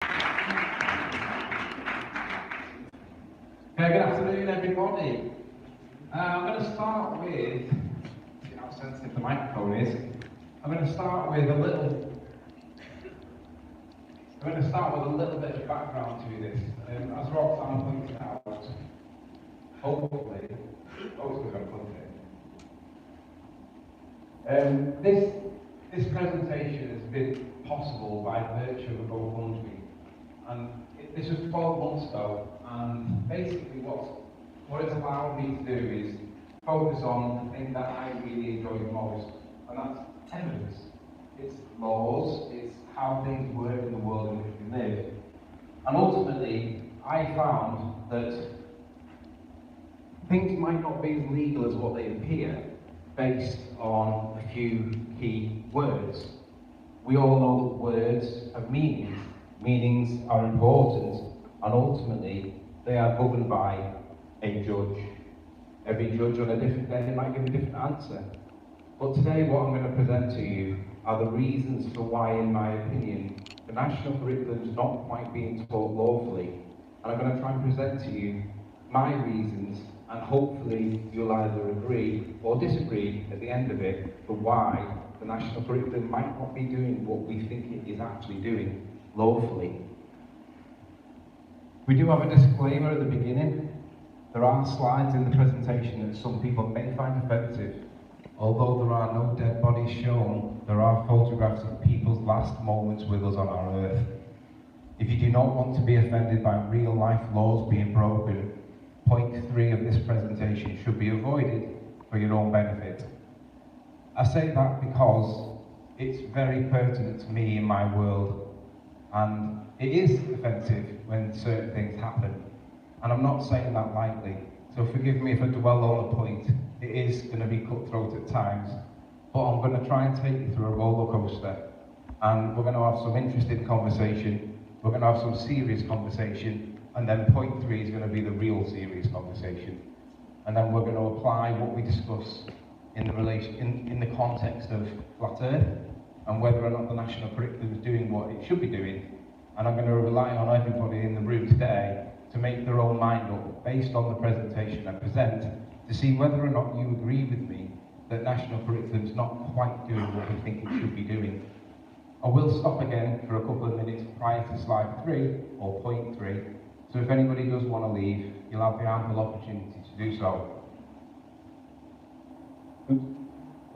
Good afternoon, everybody. I'm going to start with, see how sensitive the microphone is. I'm going to start with a little bit of background to this. As Roxanne pointed out, hopefully, we're going to put it. This presentation has been possible by virtue of a GoFundMe, and this was 12 months ago, and basically what it's allowed me to do is focus on the thing that I really enjoy the most, and that's evidence. It's laws, it's how things work in the world in which we live. And ultimately, I found that things might not be as legal as what they appear, based on a few key words. We all know that words have meanings. Meanings are important, and ultimately, they are governed by a judge. Every judge on a different day might give a different answer. But today, what I'm going to present to you are the reasons for why, in my opinion, the national curriculum is not quite being taught lawfully. And I'm going to try and present to you my reasons, and hopefully you'll either agree or disagree at the end of it for why the national curriculum might not be doing what we think it is actually doing lawfully. We do have a disclaimer at the beginning. There are slides in the presentation that some people may find offensive. Although there are no dead bodies shown, there are photographs of people's last moments with us on our earth. If you do not want to be offended by real life laws being broken, point 3 of this presentation should be avoided for your own benefit. I say that because it's very pertinent to me in my world, and it is offensive when certain things happen. And I'm not saying that lightly, so forgive me if I dwell on the point. It is going to be cutthroat at times, but I'm going to try and take you through a roller coaster, and we're going to have some interesting conversation, we're going to have some serious conversation, and then point 3 is going to be the real serious conversation. And then we're going to apply what we discuss in the context of flat Earth, and whether or not the national curriculum is doing what it should be doing. And I'm going to rely on everybody in the room today to make their own mind up based on the presentation I present, to see whether or not you agree with me that national curriculum is not quite doing what we think it should be doing. I will stop again for a couple of minutes prior to slide 3, or point 3, so if anybody does want to leave, you'll have the ample opportunity to do so.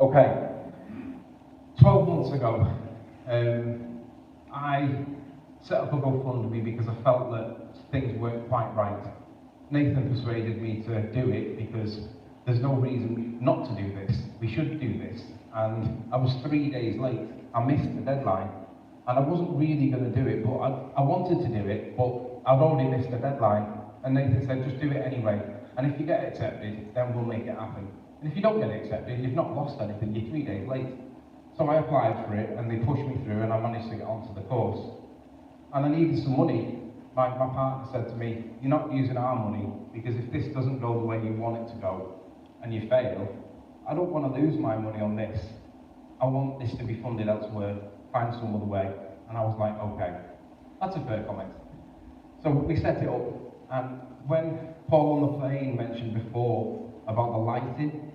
Okay, 12 months ago, I set up a GoFundMe because I felt that things weren't quite right. Nathan persuaded me to do it because there's no reason not to do this. We should do this. And I was 3 days late. I missed the deadline. And I wasn't really going to do it, but I wanted to do it, but I'd already missed the deadline. And Nathan said, just do it anyway. And if you get accepted, then we'll make it happen. And if you don't get accepted, you've not lost anything. You're 3 days late. So I applied for it, and they pushed me through, and I managed to get onto the course. And I needed some money. My partner said to me, you're not using our money, because if this doesn't go the way you want it to go, and you fail, I don't want to lose my money on this. I want this to be funded elsewhere, find some other way. And I was like, okay, that's a fair comment. So we set it up, and when Paul on the plane mentioned before about the lighting,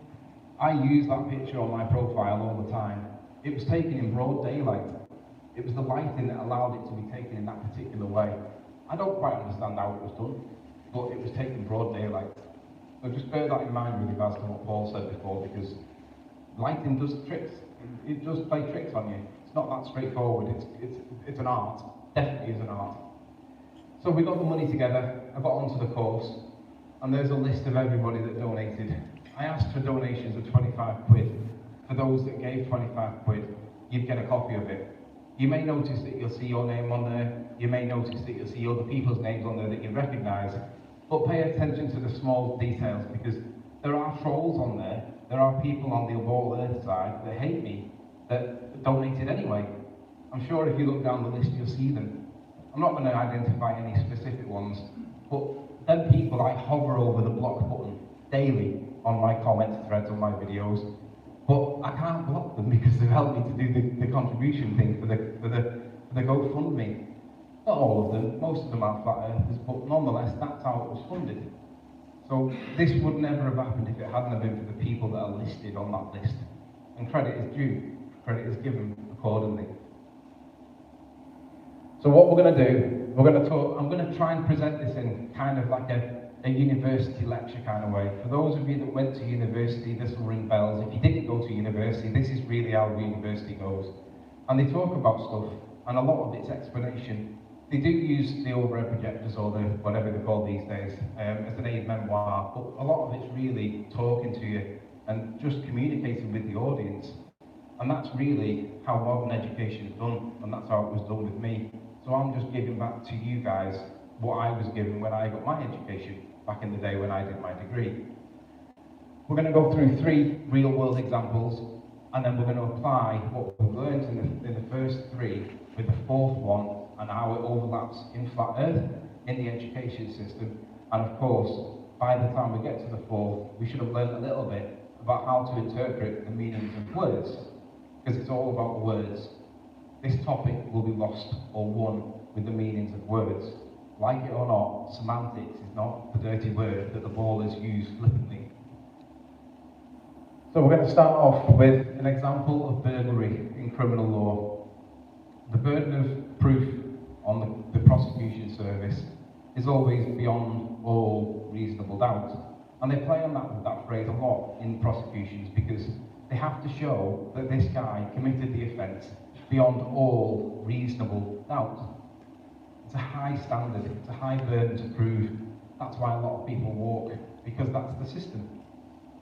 I use that picture on my profile all the time. It was taken in broad daylight. It was the lighting that allowed it to be taken in that particular way. I don't quite understand how it was done, but it was taken broad daylight. So just bear that in mind with regards to what Paul said before, because lighting does tricks. It does play tricks on you. It's not that straightforward. It's an art. Definitely is an art. So we got the money together. I got onto the course, and there's a list of everybody that donated. I asked for donations of 25 quid. For those that gave 25 quid, you'd get a copy of it. You may notice that you'll see your name on there. You may notice that you'll see other people's names on there that you recognise. But pay attention to the small details, because there are trolls on there. There are people on the All Earth side that hate me, that donated anyway. I'm sure if you look down the list, you'll see them. I'm not going to identify any specific ones, but them people, I hover over the block button daily on my comment threads on my videos. But I can't block them because they've helped me to do the contribution thing for the GoFundMe. Not all of them, most of them are flat earthers, but nonetheless, that's how it was funded. So this would never have happened if it hadn't have been for the people that are listed on that list. And credit is due, credit is given accordingly. So what we're going to do, I'm going to try and present this in kind of like a university lecture kind of way. For those of you that went to university, this will ring bells. If you didn't go to university, this is really how university goes. And they talk about stuff, and a lot of it's explanation. They do use the overhead projectors or the whatever they're called these days as an aid memoir, but a lot of it's really talking to you and just communicating with the audience. And that's really how modern education is done, and that's how it was done with me. So I'm just giving back to you guys what I was given when I got my education back in the day when I did my degree. We're going to go through 3 real-world examples, and then we're going to apply what we've learned in the first 3 with the 4th one and how it overlaps in flat earth in the education system. And of course, by the time we get to the 4th, we should have learned a little bit about how to interpret the meanings of words, because it's all about words. This topic will be lost or won with the meanings of words. Like it or not, semantics is not the dirty word that the ballers use flippantly. So we're going to start off with an example of burglary in criminal law. The burden of proof on the prosecution service is always beyond all reasonable doubt. And they play on that phrase a lot in prosecutions because they have to show that this guy committed the offence beyond all reasonable doubt. It's a high standard, it's a high burden to prove. That's why a lot of people walk, because that's the system.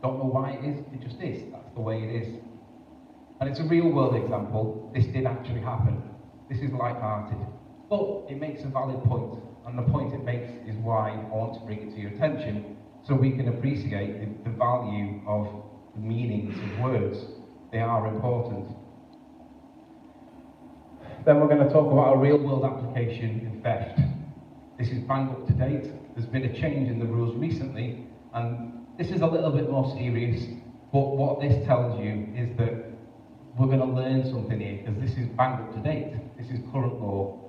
Don't know why it is, it just is. That's the way it is. And it's a real world example. This did actually happen. This is light-hearted. But it makes a valid point, and the point it makes is why I want to bring it to your attention, so we can appreciate the value of the meanings of words. They are important. Then we're going to talk about a real-world application in theft. This is bang up to date. There's been a change in the rules recently, and this is a little bit more serious, but what this tells you is that we're going to learn something here, because this is bang up to date. This is current law.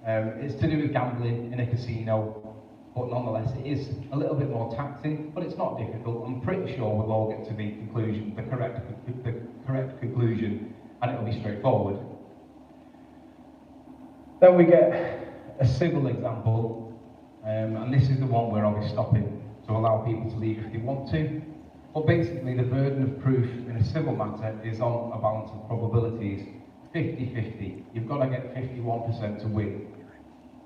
It's to do with gambling in a casino, but nonetheless it is a little bit more taxing, but it's not difficult. I'm pretty sure we'll all get to the conclusion, the correct conclusion, and it'll be straightforward. Then we get a civil example, and this is the one where I'll be stopping to allow people to leave if they want to. But basically the burden of proof in a civil matter is on a balance of probabilities, 50-50. You've got to get 51% to win.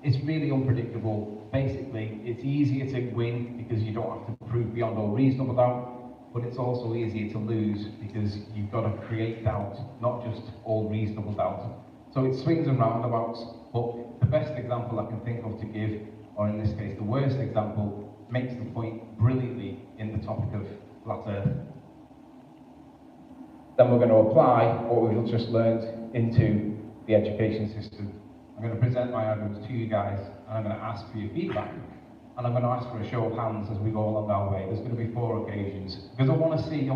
It's really unpredictable. Basically, it's easier to win because you don't have to prove beyond all reasonable doubt, but it's also easier to lose because you've got to create doubt, not just all reasonable doubt. So it swings and roundabouts, but the best example I can think of to give, or in this case the worst example, makes the point brilliantly in the topic of flat earth. Then we're going to apply what we've just learned into the education system. I'm going to present my arguments to you guys, and I'm going to ask for your feedback, and I'm going to ask for a show of hands as we go along our way. There's going to be 4 occasions, because I want to see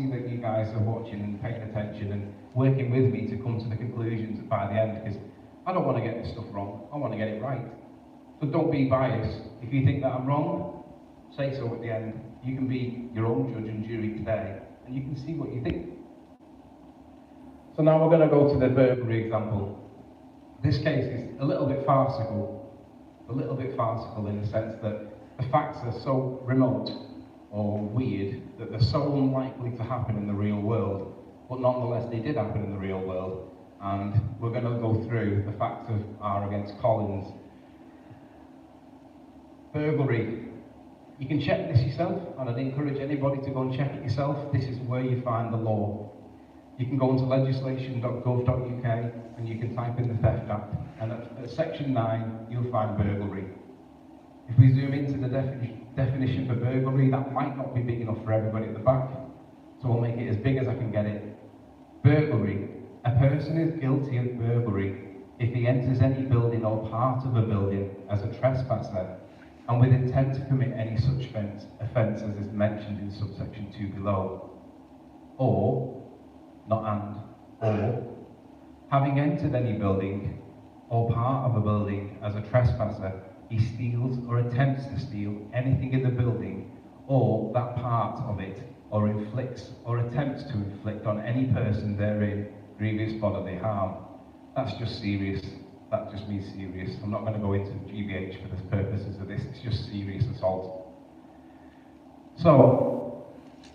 that you guys are watching and paying attention and working with me to come to the conclusions by the end, because I don't want to get this stuff wrong, I want to get it right. So don't be biased. If you think that I'm wrong, say so at the end. You can be your own judge and jury today, and you can see what you think. So now we're going to go to the burglary example. This case is a little bit farcical in the sense that the facts are so remote or weird that they're so unlikely to happen in the real world, but nonetheless they did happen in the real world, and we're going to go through the facts of R against Collins. Burglary. You can check this yourself, and I'd encourage anybody to go and check it yourself. This is where you find the law. You can go into legislation.gov.uk and you can type in the Theft Act, and at section 9 you'll find burglary. If we zoom into the definition for burglary, that might not be big enough for everybody at the back, so I'll make it as big as I can get it. Burglary. A person is guilty of burglary if he enters any building or part of a building as a trespasser and with intent to commit any such offence as is mentioned in subsection 2 below. Or, not and, or, having entered any building or part of a building as a trespasser, he steals or attempts to steal anything in the building or that part of it, or inflicts or attempts to inflict on any person therein grievous bodily harm. That's just serious. That just means serious. I'm not going to go into GBH for the purposes of this. It's just serious assault. So,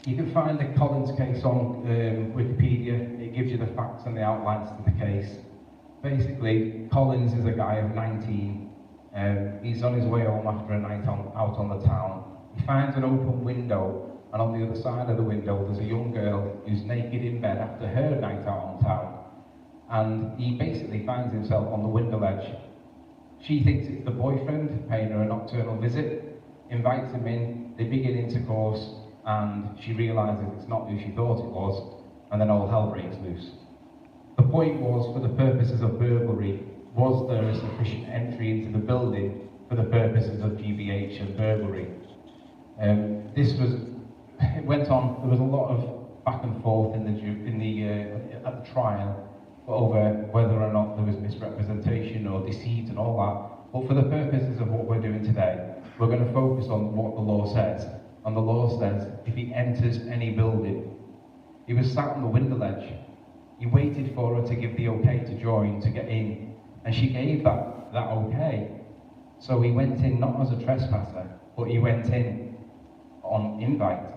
you can find the Collins case on Wikipedia. It gives you the facts and the outlines to the case. Basically, Collins is a guy of 19. He's on his way home after a night out on the town. He finds an open window, and on the other side of the window there's a young girl who's naked in bed after her night out on town. And he basically finds himself on the window ledge. She thinks it's the boyfriend paying her a nocturnal visit, invites him in, they begin intercourse, and she realises it's not who she thought it was, and then all hell breaks loose. The point was, for the purposes of burglary, was there a sufficient entry into the building for the purposes of GBH and burglary? It went on, there was a lot of back and forth at the trial over whether or not there was misrepresentation or deceit and all that. But for the purposes of what we're doing today, we're going to focus on what the law says. And the law says, if he enters any building, he was sat on the window ledge. He waited for her to give the okay to join, to get in, and she gave that okay. So he went in not as a trespasser, but he went in on invite.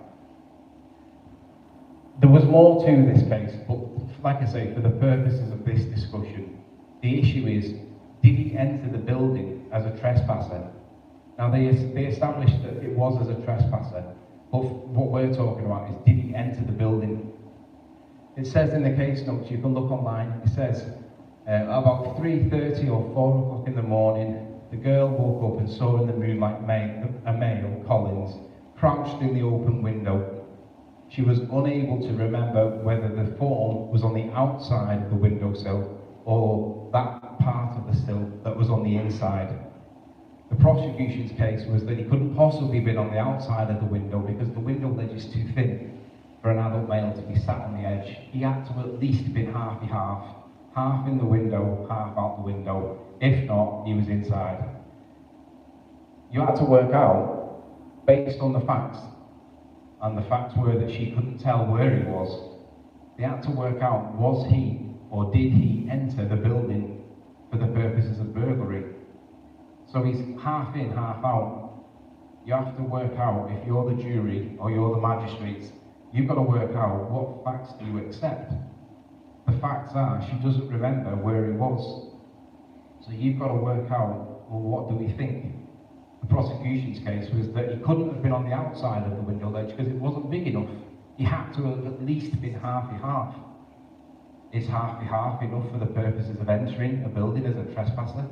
There was more to this case, but like I say, for the purposes of this discussion, the issue is, did he enter the building as a trespasser? Now they established that it was as a trespasser, but what we're talking about is, did he enter the building? It says in the case notes, you can look online, it says, about 3:30 or 4 o'clock in the morning, the girl woke up and saw in the moonlight a male, Collins, crouched in the open window. She was unable to remember whether the form was on the outside of the windowsill or that part of the sill that was on the inside. The prosecution's case was that he couldn't possibly have been on the outside of the window because the window ledge is too thin for an adult male to be sat on the edge. He had to at least have been half in the window, half out the window. If not, he was inside. You had to work out, based on the facts, and the facts were that she couldn't tell where he was. They had to work out, was he or did he enter the building for the purposes of burglary? So he's half in, half out. You have to work out, if you're the jury or you're the magistrates, you've got to work out what facts do you accept. The facts are, she doesn't remember where he was. So you've got to work out, well, what do we think? The prosecution's case was that he couldn't have been on the outside of the window ledge because it wasn't big enough. He had to have at least been half-y-half. Is half-y-half enough for the purposes of entering a building as a trespasser?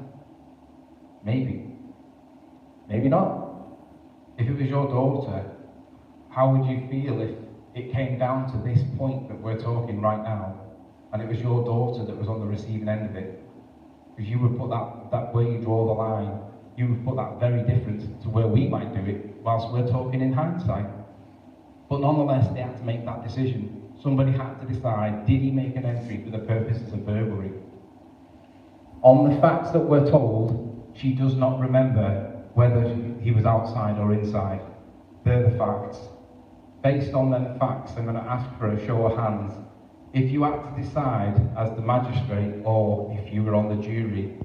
Maybe. Maybe not. If it was your daughter, how would you feel if it came down to this point that we're talking right now, and it was your daughter that was on the receiving end of it? Because you would put that where you draw the line, you would put that very different to where we might do it, whilst we're talking in hindsight. But nonetheless, they had to make that decision. Somebody had to decide, did he make an entry for the purposes of burglary? On the facts that we're told, she does not remember whether he was outside or inside. They're the facts. Based on them facts, I'm going to ask for a show of hands. If you had to decide as the magistrate, or if you were on the jury,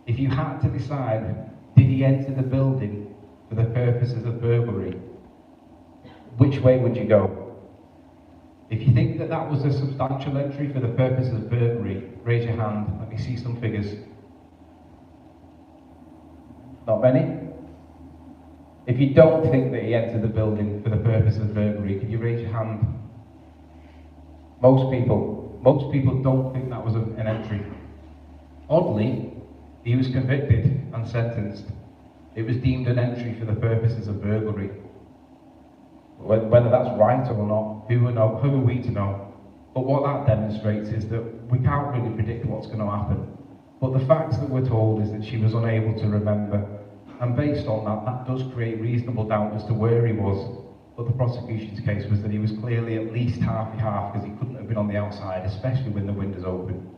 if you had to decide, did he enter the building for the purposes of burglary, which way would you go? If you think that that was a substantial entry for the purposes of burglary, raise your hand. Let me see some figures. Not many? If you don't think that he entered the building for the purpose of burglary, could you raise your hand? Most people don't think that was an entry. Oddly, he was convicted and sentenced. It was deemed an entry for the purposes of burglary. Whether that's right or not, who are we to know? But what that demonstrates is that we can't really predict what's going to happen. But the facts that we're told is that she was unable to remember. And based on that, that does create reasonable doubt as to where he was. But the prosecution's case was that he was clearly at least half-y-half because he couldn't have been on the outside, especially when the window's open.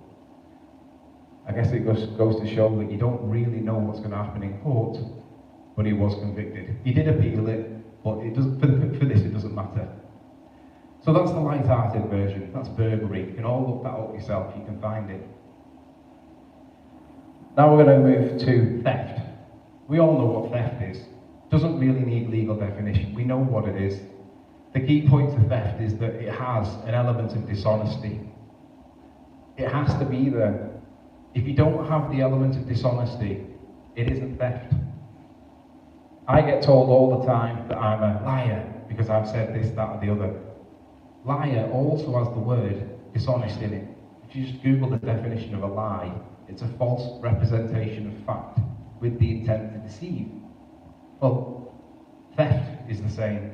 I guess it goes to show that you don't really know what's going to happen in court, but he was convicted. He did appeal it, but it doesn't, for this it doesn't matter. So that's the light-hearted version. That's burglary. You can all look that up yourself. You can find it. Now we're going to move to theft. We all know what theft is. Doesn't really need legal definition. We know what it is. The key point to theft is that it has an element of dishonesty. It has to be there. If you don't have the element of dishonesty, it isn't theft. I get told all the time that I'm a liar because I've said this, that, or the other. Liar also has the word dishonest in it. If you just Google the definition of a lie, it's a false representation of fact with the intent to deceive. Well, theft is the same.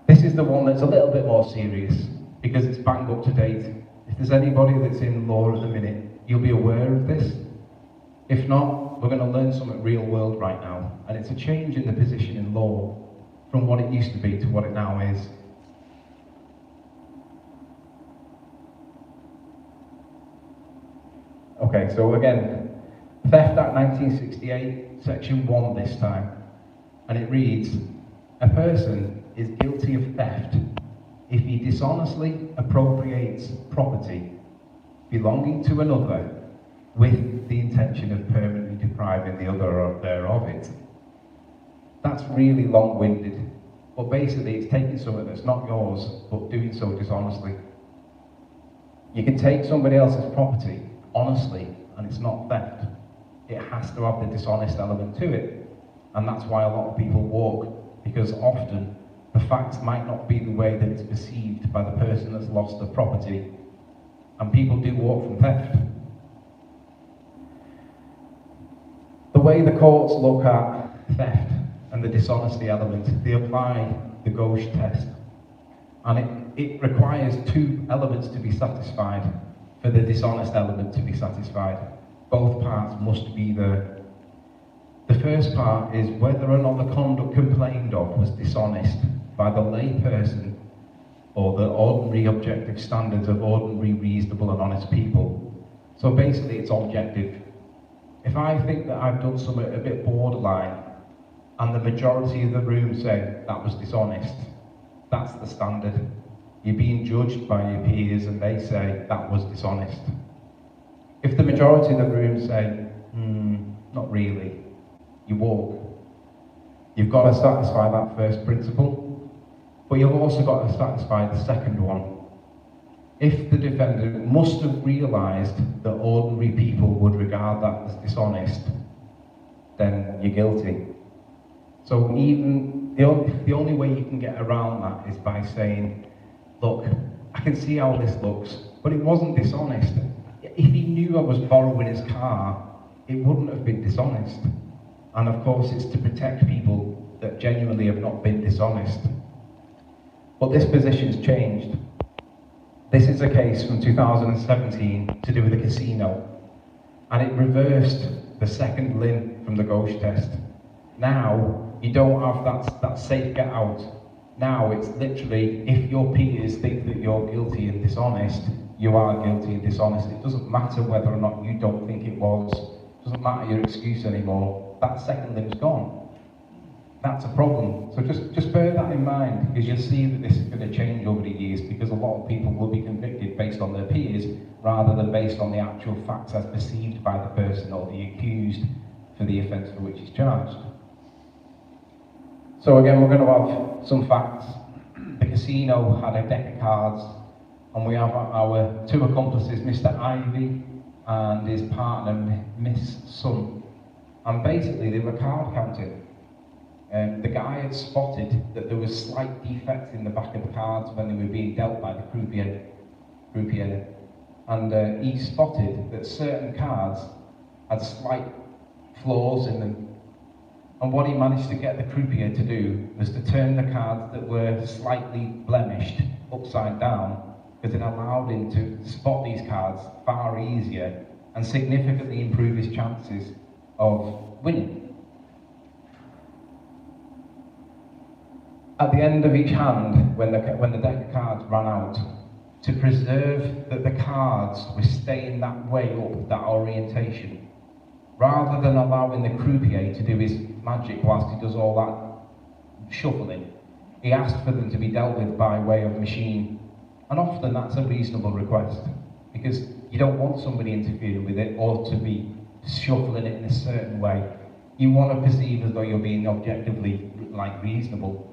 This is the one that's a little bit more serious because it's bang up to date. If there's anybody that's in law at the minute, you'll be aware of this. If not, we're going to learn something real world right now, and it's a change in the position in law from what it used to be to what it now is. Okay, so again, Theft Act 1968, Section 1 this time, and it reads, a person is guilty of theft if he dishonestly appropriates property belonging to another with the intention of permanently depriving the other thereof it. That's really long-winded, but basically it's taking something that's not yours, but doing so dishonestly. You can take somebody else's property honestly, and it's not theft. It has to have the dishonest element to it, and that's why a lot of people walk, because often the facts might not be the way that it's perceived by the person that's lost the property, and people do walk from theft. The way the courts look at theft and the dishonesty element, they apply the gauche test, and it requires two elements to be satisfied for the dishonest element to be satisfied. Both parts must be there. The first part is whether or not the conduct complained of was dishonest by the lay person or the ordinary objective standards of ordinary, reasonable and honest people. So basically it's objective. If I think that I've done something a bit borderline and the majority of the room say that was dishonest, that's the standard. You're being judged by your peers and they say that was dishonest. If the majority of the room say, not really, you walk. You've got to satisfy that first principle, but you've also got to satisfy the second one. If the defendant must have realised that ordinary people would regard that as dishonest, then you're guilty. So even the only way you can get around that is by saying, look, I can see how this looks, but it wasn't dishonest. If he knew I was borrowing his car, it wouldn't have been dishonest. And of course, it's to protect people that genuinely have not been dishonest. But this position's changed. This is a case from 2017 to do with a casino, and it reversed the second limb from the gauche test. Now, you don't have that safe get out. Now it's literally, if your peers think that you're guilty and dishonest, you are guilty and dishonest. It doesn't matter whether or not you don't think it was. It doesn't matter your excuse anymore. That second limb's gone. That's a problem. So just bear that in mind, because you'll see that this is going to change over the years, because a lot of people will be convicted based on their peers rather than based on the actual facts as perceived by the person or the accused for the offence for which he's charged. So again, we're going to have some facts. The casino had a deck of cards, and we have our two accomplices, Mr. Ivy and his partner, Miss Sun. And basically, they were card counting. The guy had spotted that there was slight defects in the back of the cards when they were being dealt by the croupier. And he spotted that certain cards had slight flaws in them. And what he managed to get the croupier to do was to turn the cards that were slightly blemished upside down, because it allowed him to spot these cards far easier and significantly improve his chances of winning. At the end of each hand, when the deck of cards ran out, to preserve that the cards were staying that way up, that orientation, rather than allowing the croupier to do his magic whilst he does all that shuffling. He asked for them to be dealt with by way of machine, and often that's a reasonable request, because you don't want somebody interfering with it or to be shuffling it in a certain way. You want to perceive as though you're being objectively reasonable.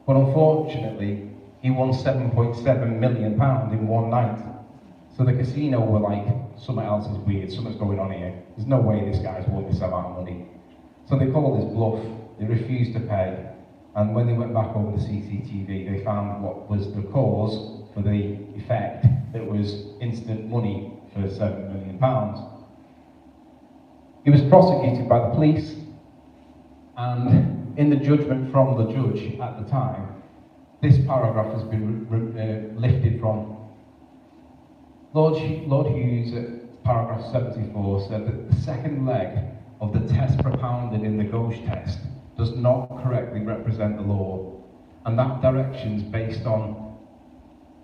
But unfortunately, he won £7.7 million in one night. So the casino were like, something else is weird, something's going on here. There's no way this guy's won this amount of money. So they called his bluff, they refused to pay, and when they went back over the CCTV, they found what was the cause for the effect that was instant money for £7 million. He was prosecuted by the police, and in the judgment from the judge at the time, this paragraph has been lifted from. Lord Hughes at paragraph 74 said that the second leg of the test propounded in the Ghost test does not correctly represent the law, and that directions based on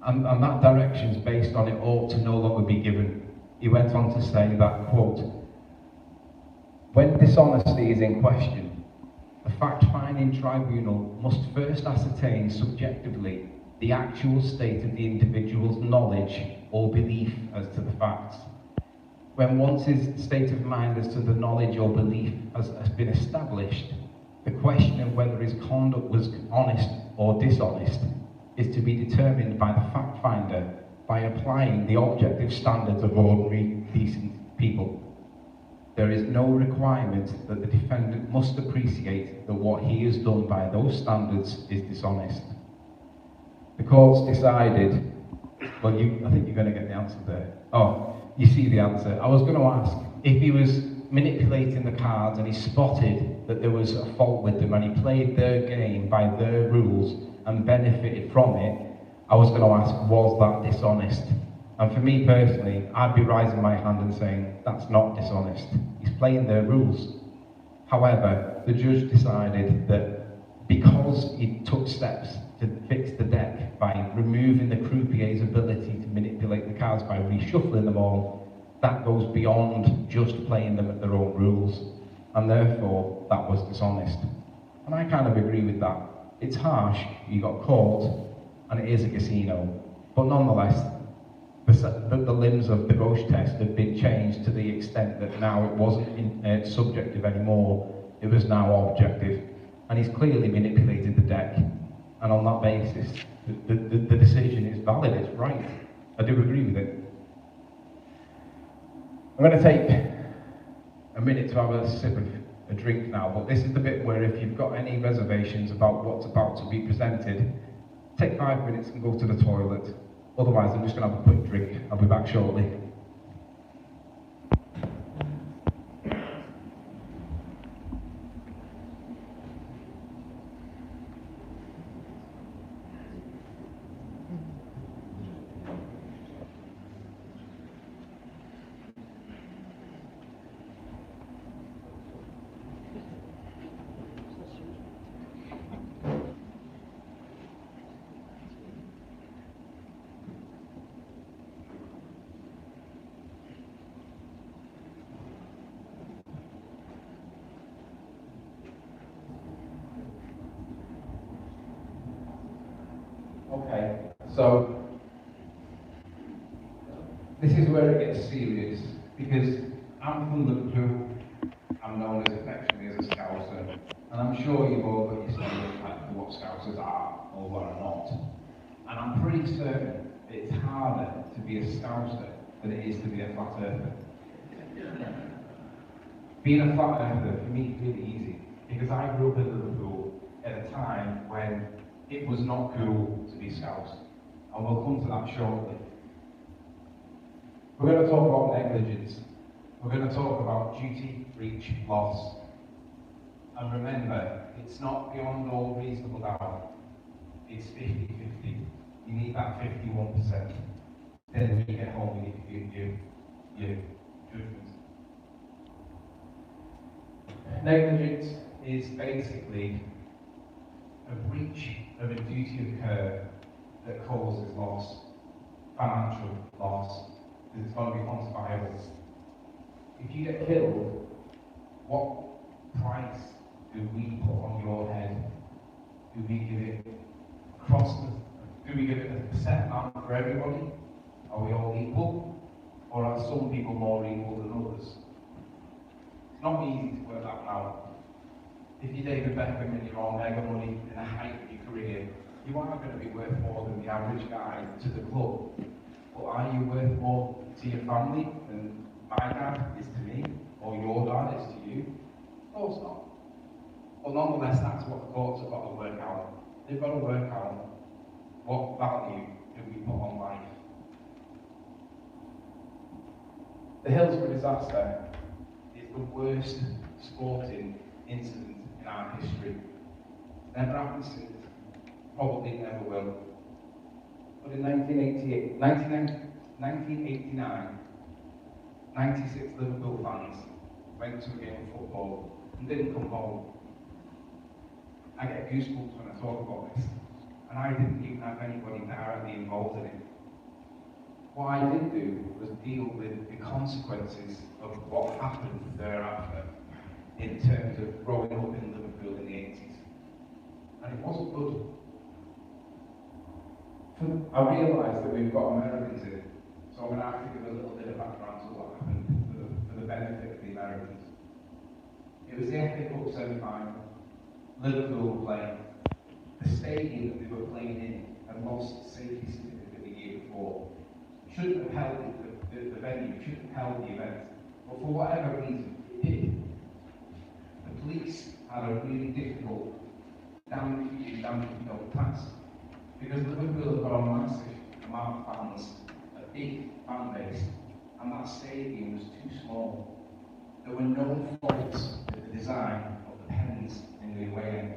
it ought to no longer be given. He went on to say that, quote, when dishonesty is in question, a fact-finding tribunal must first ascertain subjectively the actual state of the individual's knowledge or belief as to the facts. When once his state of mind as to the knowledge or belief has been established, the question of whether his conduct was honest or dishonest is to be determined by the fact finder by applying the objective standards of ordinary, decent people. There is no requirement that the defendant must appreciate that what he has done by those standards is dishonest. The courts decided, well, I think you're going to get the answer there. Oh, you see the answer. I was going to ask, if he was manipulating the cards and he spotted that there was a fault with them and he played their game by their rules and benefited from it, I was going to ask, was that dishonest? And for me personally, I'd be raising my hand and saying, that's not dishonest. He's playing their rules. However, the judge decided that because he took steps to fix the deck by removing the croupier's ability to manipulate the cards by reshuffling them all, that goes beyond just playing them at their own rules, and therefore that was dishonest. And I kind of agree with that. It's harsh, you got caught, and it is a casino, but nonetheless, the limbs of the Ghost test have been changed to the extent that now it wasn't subjective anymore, it was now objective, and he's clearly manipulated the deck, and on that basis, the decision is valid, it's right. I do agree with it. I'm going to take a minute to have a sip of a drink now, but this is the bit where if you've got any reservations about what's about to be presented, take 5 minutes and go to the toilet. Otherwise, I'm just going to have a quick drink. I'll be back shortly. Okay, so this is where it gets serious, because I'm from Liverpool, I'm known as affectionately as a Scouser, and I'm sure you've all got your standards like what Scousers are or what are not. And I'm pretty certain it's harder to be a Scouser than it is to be a flat earther. Being a flat earther for me is really easy, because I grew up in Liverpool at a time when it was not cool to be Scouse, and we'll come to that shortly. We're going to talk about negligence. We're going to talk about duty, breach, loss. And remember, it's not beyond all reasonable doubt. It's 50-50. You need that 51%. Then when you get home, you need to do your judgment. Negligence is basically a breach of a duty of care that causes loss. financial loss, because it's going to be quantifiable. If you get killed, what price do we put on your head? Do we give it do we give it a set amount for everybody? Are we all equal? Or are some people more equal than others? It's not easy to work that out. If you're David Beckham and you're on mega money in the height of your career, you are going to be worth more than the average guy to the club. But are you worth more to your family than my dad is to me, or your dad is to you? Of course not. But nonetheless, that's what the courts have got to work out. They've got to work out what value do we put on life. The Hillsborough disaster is the worst sporting incident in our history. Never happened since, probably never will. But in 1989, 96 Liverpool fans went to a game of football and didn't come home. I get goosebumps when I talk about this, and I didn't even have anybody directly involved in it. What I did do was deal with the consequences of what happened thereafter in terms of growing up in Liverpool in the 80s. And it wasn't good. I realised that we've got Americans in it, so I'm going to have to give a little bit of background to what happened for the benefit of the Americans. It was the FA Cup semi-final. Liverpool were playing. The stadium that they were playing in had lost its safety certificate the year before. Shouldn't have held the venue, shouldn't have held the event. But for whatever reason, it did. The police had a really difficult, damn task. Because Liverpool have got a massive amount of fans, a big fan base, and that stadium was too small. There were no faults with the design of the pens in the away end.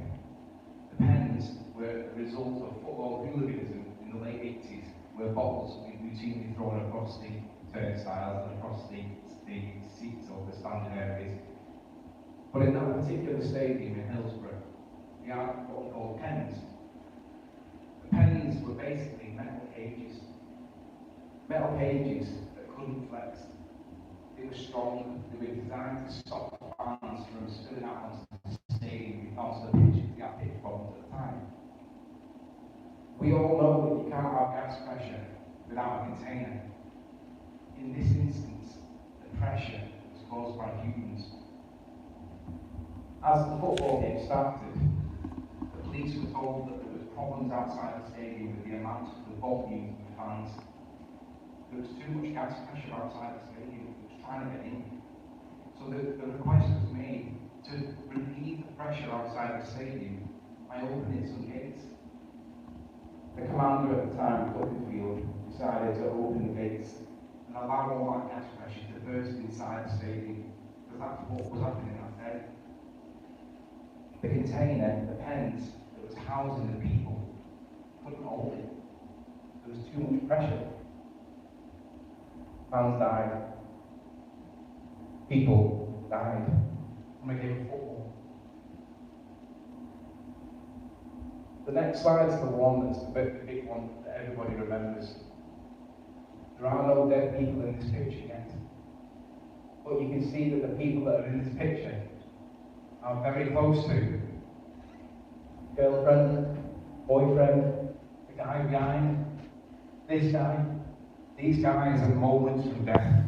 The pens were a result of football hooliganism in the late 80s, where bottles were routinely thrown across the turnstiles and across the seats or the standing areas. But in that particular stadium in Hillsborough, we had what we call pens. The pens were basically metal cages that couldn't flex. They were strong, they were designed to stop fans from spilling out onto the stadium because of the pitch, they had pitch problems at the time. We all know that you can't have gas pressure without a container. In this instance, the pressure was caused by humans. As the football game started, the police were told that there was problems outside the stadium with the amount of the volume of fans. There was too much gas pressure outside the stadium. It was trying to get in. So the request was made to relieve the pressure outside the stadium by opening some gates. The commander at the time, Cutterfield, decided to open the gates and allow all that gas pressure to burst inside the stadium, because that's what was happening that day. The container, the pens that was housing the people, couldn't hold it. There was too much pressure. Fans died. People died from a game of football. The next slide is the one that's the big one that everybody remembers. There are no dead people in this picture yet. But you can see that the people that are in this picture are very close to girlfriend, boyfriend, the guy behind, this guy. These guys are moments from death,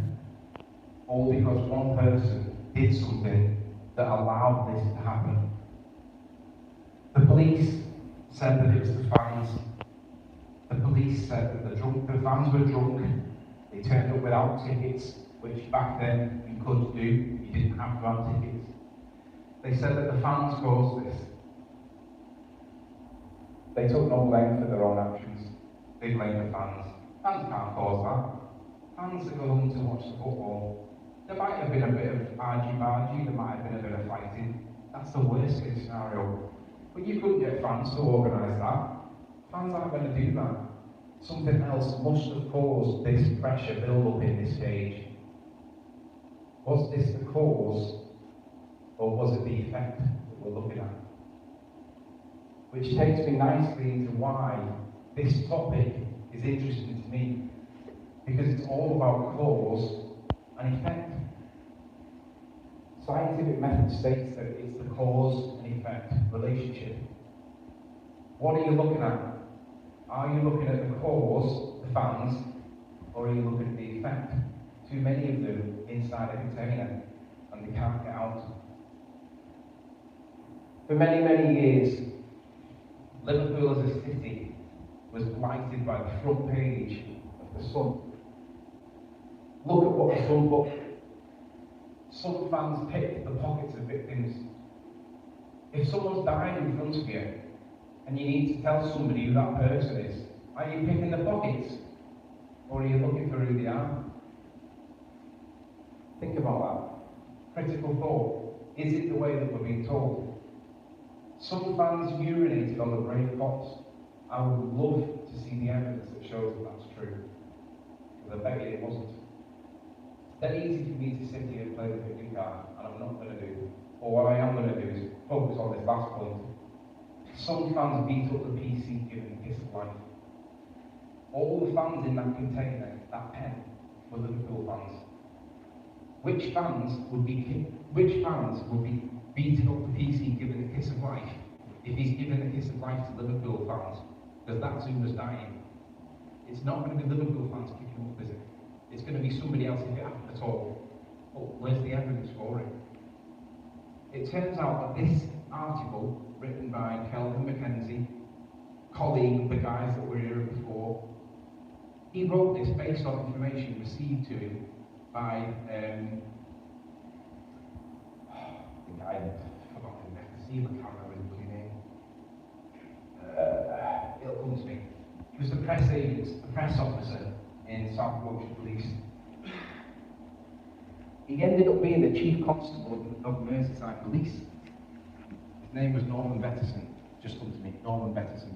all because one person did something that allowed this to happen. The police said that it was the fans. The police said that the fans were drunk. They turned up without tickets, which back then you could do. You didn't have to have tickets. They said that the fans caused this. They took no blame for their own actions. They blamed the fans. Fans can't cause that. Fans are going to watch the football. There might have been a bit of argy-bargy, there might have been a bit of fighting. That's the worst case scenario. But you couldn't get fans to organise that. Fans aren't going to do that. Something else must have caused this pressure build-up in this stage. Was this the cause, or was it the effect that we're looking at? Which takes me nicely into why this topic is interesting to me. because it's all about cause and effect. Scientific method states that it's the cause and effect relationship. What are you looking at? Are you looking at the cause, the fans, or are you looking at the effect? Too many of them inside a container, and they can't get out. For many, many years, Liverpool as a city was blighted by the front page of the Sun. Look at what the Sun put. Some fans pick the pockets of victims. If someone's died in front of you, and you need to tell somebody who that person is, are you picking the pockets? Or are you looking for who they are? Think about that. Critical thought. Is it the way that we're being told? Some fans urinated on the brave cops. I would love to see the evidence that shows that that's true. But I bet you it wasn't. It's that easy for me to sit here and play the victim card, and I'm not going to do it. Or what I am going to do is focus on this last point. Some fans beat up the PC given a kiss of life. All the fans in that container, that pen, were Liverpool fans. Which fans would be beating up the PC given a kiss of life if he's given a kiss of life to Liverpool fans? Because that's who was dying. It's not going to be Liverpool fans kicking him up, is it? It's going to be somebody else if it happened at all. But where's the evidence for it? It turns out that this article, written by Kelvin Mackenzie, colleague of the guys that were here before, he wrote this based on information received to him by the guy, I've forgotten his name, I can't remember his bloody name. It'll come to me. He was the press agent, the press officer in South Yorkshire Police. He ended up being the chief constable of Merseyside Police. His name was Norman Betterson. Just come to me, Norman Betterson.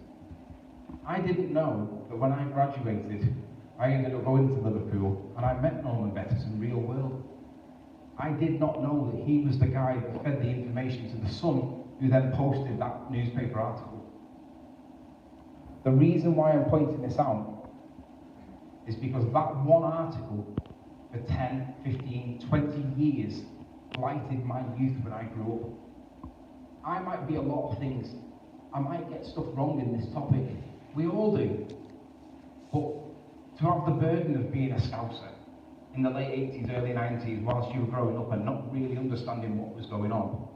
I didn't know that when I graduated, I ended up going to Liverpool and I met Norman Betterson real world. I did not know that he was the guy that fed the information to the Sun, who then posted that newspaper article. The reason why I'm pointing this out is because that one article for 10, 15, 20 years blighted my youth when I grew up. I might be a lot of things. I might get stuff wrong in this topic. We all do. But to have the burden of being a Scouser in the late 80s, early 90s, whilst you were growing up and not really understanding what was going on,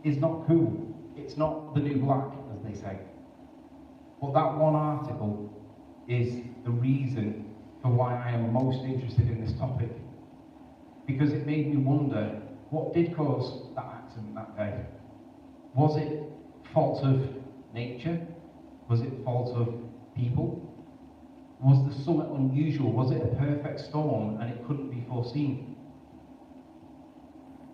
is not cool. It's not the new black, as they say. But that one article is the reason for why I am most interested in this topic. Because it made me wonder, what did cause that accident that day? Was it fault of nature? Was it fault of people? Was the summit unusual? Was it a perfect storm and it couldn't be foreseen?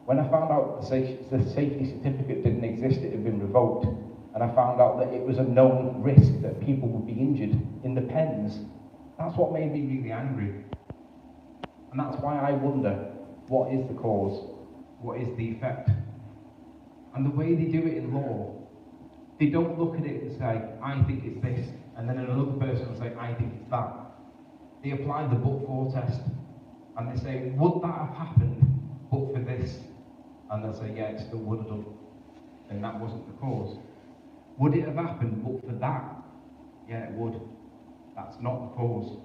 When I found out the safety certificate didn't exist, it had been revoked, and I found out that it was a known risk that people would be injured in the pens, that's what made me really angry. And that's why I wonder, what is the cause? What is the effect? And the way they do it in law, they don't look at it and say, I think it's this, and then another person will say, I think it's that. They apply the but-for test, and they say, would that have happened but for this? And they'll say, yeah, it still would have done. And that wasn't the cause. Would it have happened but for that? Yeah, it would. That's not the cause.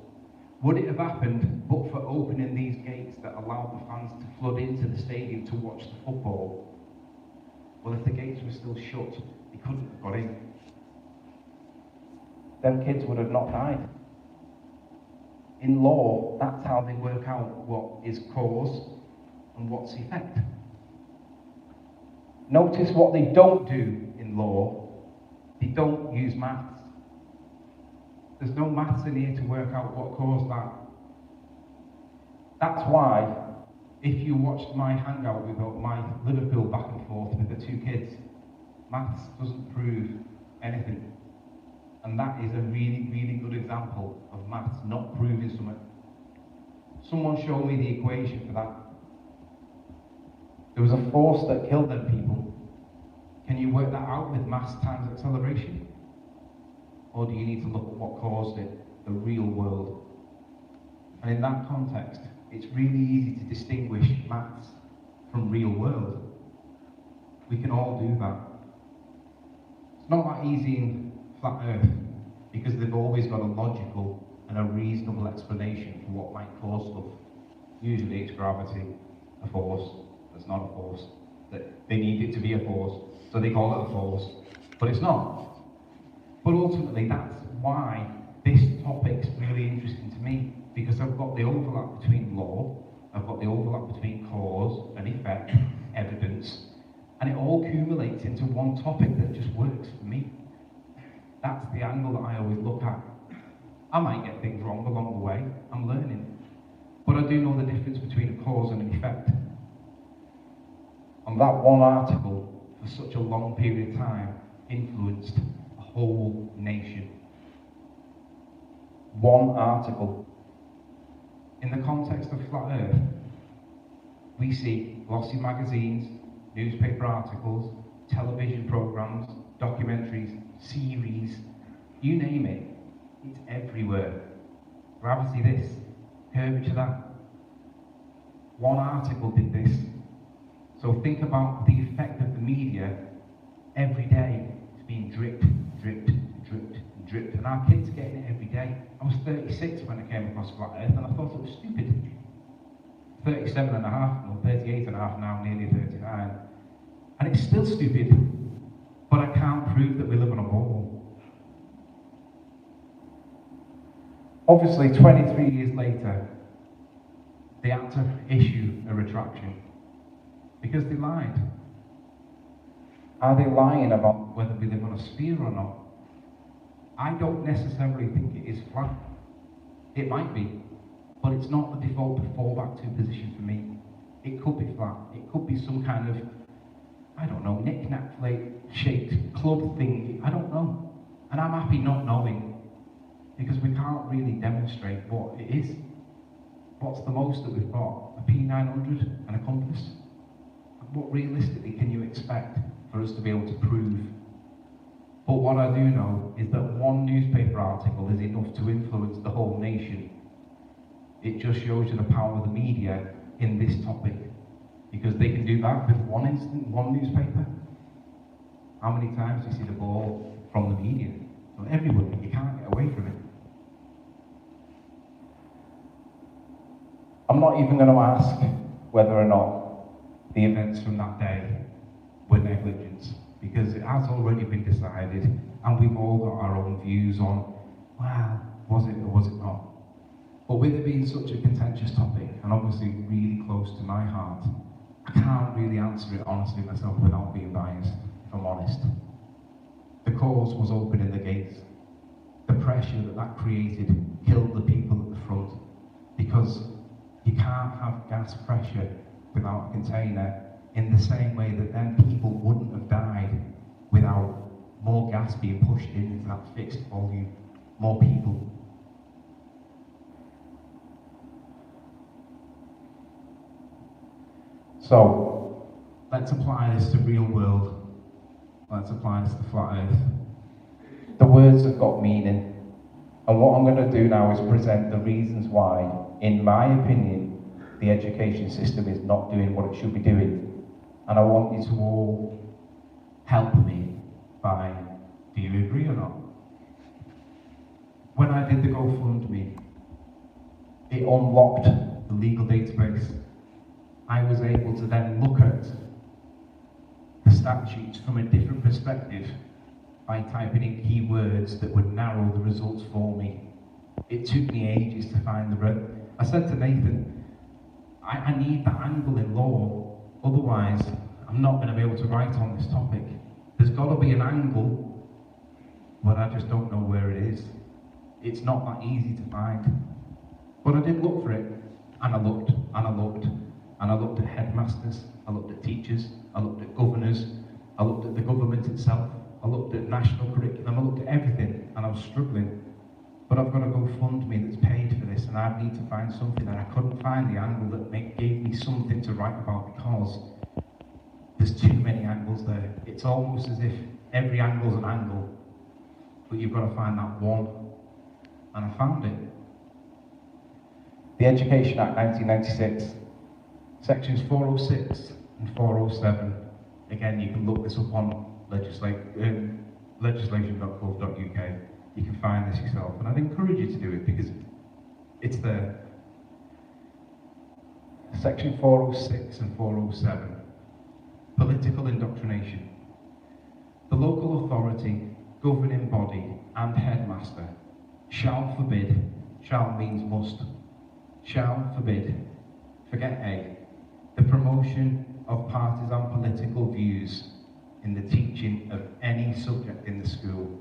Would it have happened but for opening these gates that allowed the fans to flood into the stadium to watch the football? Well, if the gates were still shut, they couldn't have got in. Them kids would have not died. In law, that's how they work out what is cause and what's effect. Notice what they don't do in law. They don't use maths. There's no maths in here to work out what caused that. That's why, if you watched my hangout with my Liverpool back and forth with the two kids, maths doesn't prove anything. And that is a really, really good example of maths not proving something. Someone showed me the equation for that. There was a force that killed them people. Can you work that out with mass times acceleration? Or do you need to look at what caused it, the real world? And in that context, it's really easy to distinguish maths from real world. We can all do that. It's not that easy in flat Earth, because they've always got a logical and a reasonable explanation for what might cause stuff. Usually it's gravity, a force that's not a force, that they need it to be a force, so they call it a force, but it's not. But ultimately, that's why this topic's really interesting to me, because I've got the overlap between law, I've got the overlap between cause and effect, evidence, and it all accumulates into one topic that just works for me. That's the angle that I always look at. I might get things wrong along the way, I'm learning. But I do know the difference between a cause and an effect. And that one article, for such a long period of time, influenced a whole nation. One article. In the context of flat Earth, we see glossy magazines, newspaper articles, television programs, documentaries, series, you name it, it's everywhere. Gravity this, curvature that. One article did this. So think about the effect of the media every day. It's being dripped, dripped, dripped, dripped. And our kids are getting it every day. I was 36 when I came across flat Earth and I thought it was stupid. 37 and a half, or 38 and a half now, nearly 39. And it's still stupid, but I can't prove that we live on a ball. Obviously, 23 years later, they had to issue a retraction because they lied. Are they lying about whether we live on a sphere or not? I don't necessarily think it is flat. It might be, but it's not the default fallback to position for me. It could be flat. It could be some kind of, I don't know, knick-knack shaped club thing. I don't know. And I'm happy not knowing, because we can't really demonstrate what it is. What's the most that we've got? A P900 and a compass? What realistically can you expect for us to be able to prove? But what I do know is that one newspaper article is enough to influence the whole nation. It just shows you the power of the media in this topic, because they can do that with one instant, one newspaper. How many times do you see the ball from the media? Well, everywhere, you can't get away from it. I'm not even going to ask whether or not the events from that day were negligence, because it has already been decided, and we've all got our own views on, well, was it or was it not? But with it being such a contentious topic, and obviously really close to my heart, I can't really answer it honestly myself without being biased, if I'm honest. The cause was opening the gates. The pressure that created killed the people at the front, because you can't have gas pressure without a container, in the same way that then people wouldn't have died without more gas being pushed into that fixed volume, more people. So, let's apply this to real world. Let's apply this to flat Earth. The words have got meaning, and what I'm going to do now is present the reasons why, in my opinion, the education system is not doing what it should be doing. And I want you to all help me by, do you agree or not? When I did the GoFundMe, it unlocked the legal database. I was able to then look at the statutes from a different perspective by typing in keywords that would narrow the results for me. It took me ages to find the I said to Nathan, I need that angle in law, otherwise I'm not going to be able to write on this topic. There's got to be an angle, but I just don't know where it is. It's not that easy to find. But I did look for it, and I looked, and I looked, and I looked at headmasters, I looked at teachers, I looked at governors, I looked at the government itself, I looked at national curriculum, I looked at everything, and I was struggling. But I've got a GoFundMe that's paid for this, and I need to find something, and I couldn't find the angle that gave me something to write about, because there's too many angles there. It's almost as if every angle's an angle, but you've got to find that one. And I found it. The Education Act 1996, sections 406 and 407. Again, you can look this up on legislation.gov.uk. You can find this yourself, and I'd encourage you to do it because it's there. Section 406 and 407, political indoctrination. The local authority, governing body, and headmaster shall forbid, shall means must, shall forbid, forget A, the promotion of partisan political views in the teaching of any subject in the school.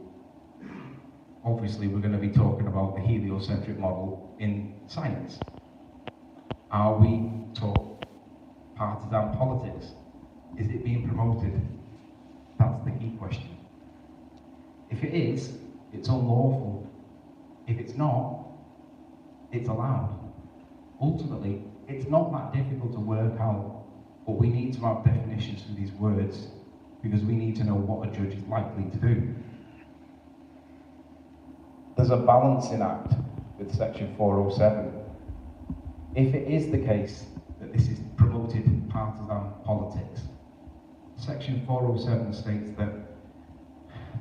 Obviously, we're going to be talking about the heliocentric model in science. Are we taught partisan politics? Is it being promoted? That's the key question. If it is, it's unlawful. If it's not, it's allowed. Ultimately, it's not that difficult to work out, but we need to have definitions for these words because we need to know what a judge is likely to do. There's a balancing act with section 407. If it is the case that this is promoted partisan politics, section 407 states that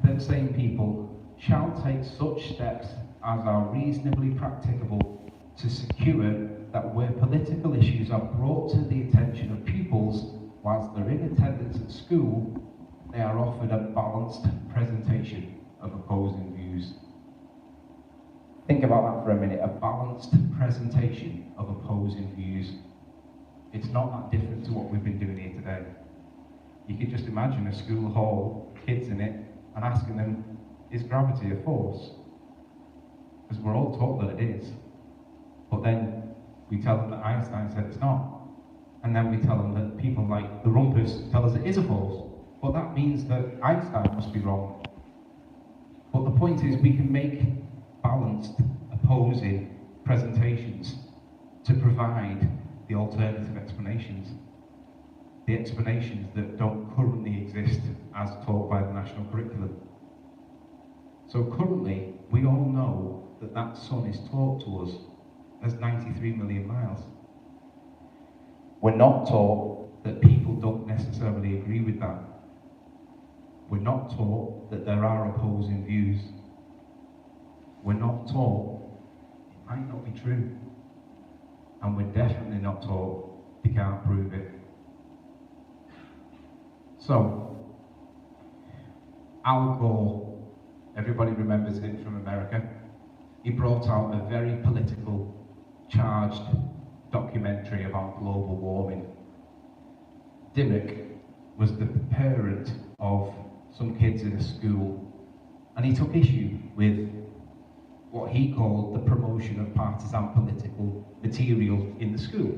the same people shall take such steps as are reasonably practicable to secure that where political issues are brought to the attention of pupils whilst they're in attendance at school, they are offered a balanced presentation of opposing views. Think about that for a minute, a balanced presentation of opposing views. It's not that different to what we've been doing here today. You could just imagine a school hall, kids in it, and asking them, is gravity a force? Because we're all taught that it is. But then we tell them that Einstein said it's not. And then we tell them that people like the Rumpus tell us it is a force. But that means that Einstein must be wrong. But the point is we can make balanced, opposing presentations to provide the alternative explanations. The explanations that don't currently exist as taught by the national curriculum. So currently, we all know that that sun is taught to us as 93 million miles. We're not taught that people don't necessarily agree with that. We're not taught that there are opposing views. We're not taught it might not be true. And we're definitely not taught you can't prove it. So, Al Gore, everybody remembers him from America. He brought out a very political, charged documentary about global warming. Dimmock was the parent of some kids in a school, and he took issue with what he called the promotion of partisan political material in the school.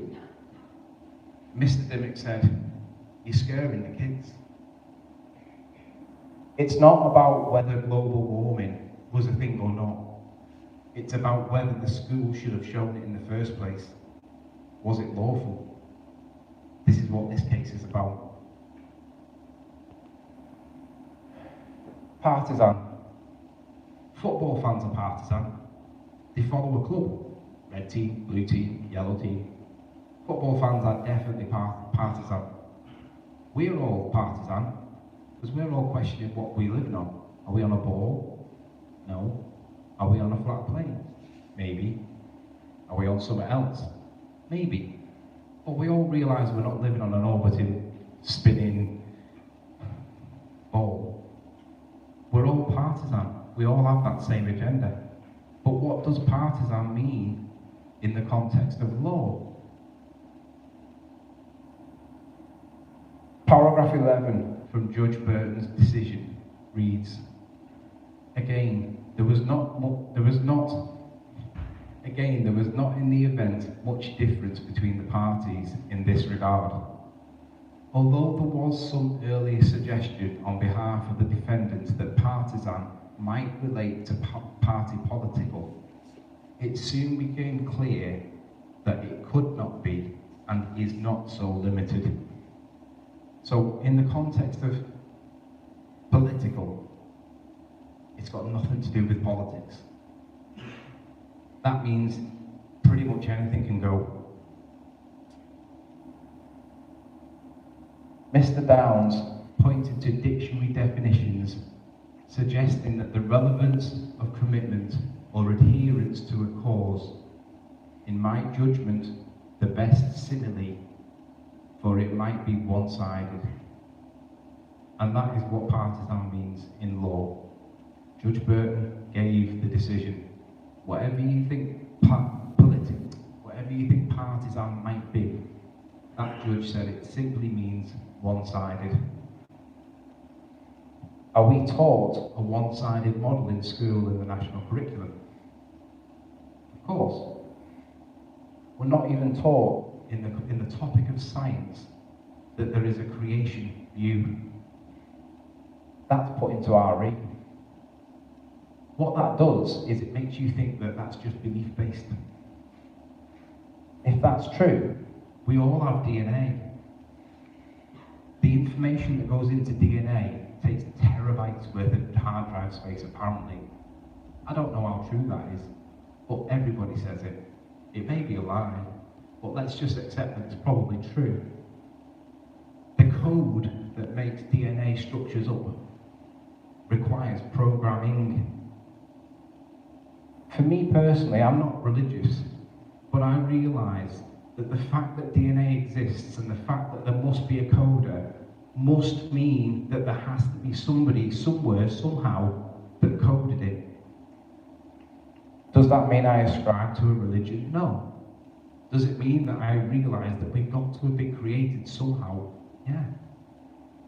Mr. Dimmock said, "You're scaring the kids." It's not about whether global warming was a thing or not. It's about whether the school should have shown it in the first place. Was it lawful? This is what this case is about. Partisan. Football fans are partisan. They follow a club. Red team, blue team, yellow team. Football fans are definitely partisan. We're all partisan because we're all questioning what we're living on. Are we on a ball? No. Are we on a flat plane? Maybe. Are we on something else? Maybe. But we all realise we're not living on an orbiting, spinning ball. We're all partisan. We all have that same agenda. But what does partisan mean in the context of law? Paragraph 11 from Judge Burton's decision reads, there was not in the event much difference between the parties in this regard. Although there was some earlier suggestion on behalf of the defendants that partisan might relate to party political, it soon became clear that it could not be and is not so limited. So in the context of political, it's got nothing to do with politics. That means pretty much anything can go. Mr. Downs pointed to dictionary definitions suggesting that the relevance of commitment or adherence to a cause, in my judgment, the best simile, for it might be one-sided. And that is what partisan means in law. Judge Burton gave the decision. Whatever you think whatever you think partisan might be, that judge said it simply means one-sided. Are we taught a one-sided model in school in the national curriculum? Of course. We're not even taught in the topic of science that there is a creation view. That's put into our reading. What that does is it makes you think that that's just belief-based. If that's true, we all have DNA. The information that goes into DNA takes terabytes worth of hard drive space, apparently. I don't know how true that is, but everybody says it. It may be a lie, but let's just accept that it's probably true. The code that makes DNA structures up requires programming. For me personally, I'm not religious, but I realise that the fact that DNA exists and the fact that there must be a coder must mean that there has to be somebody, somewhere, somehow, that coded it. Does that mean I ascribe to a religion? No. Does it mean that I realise that we've got to have been created somehow? Yeah.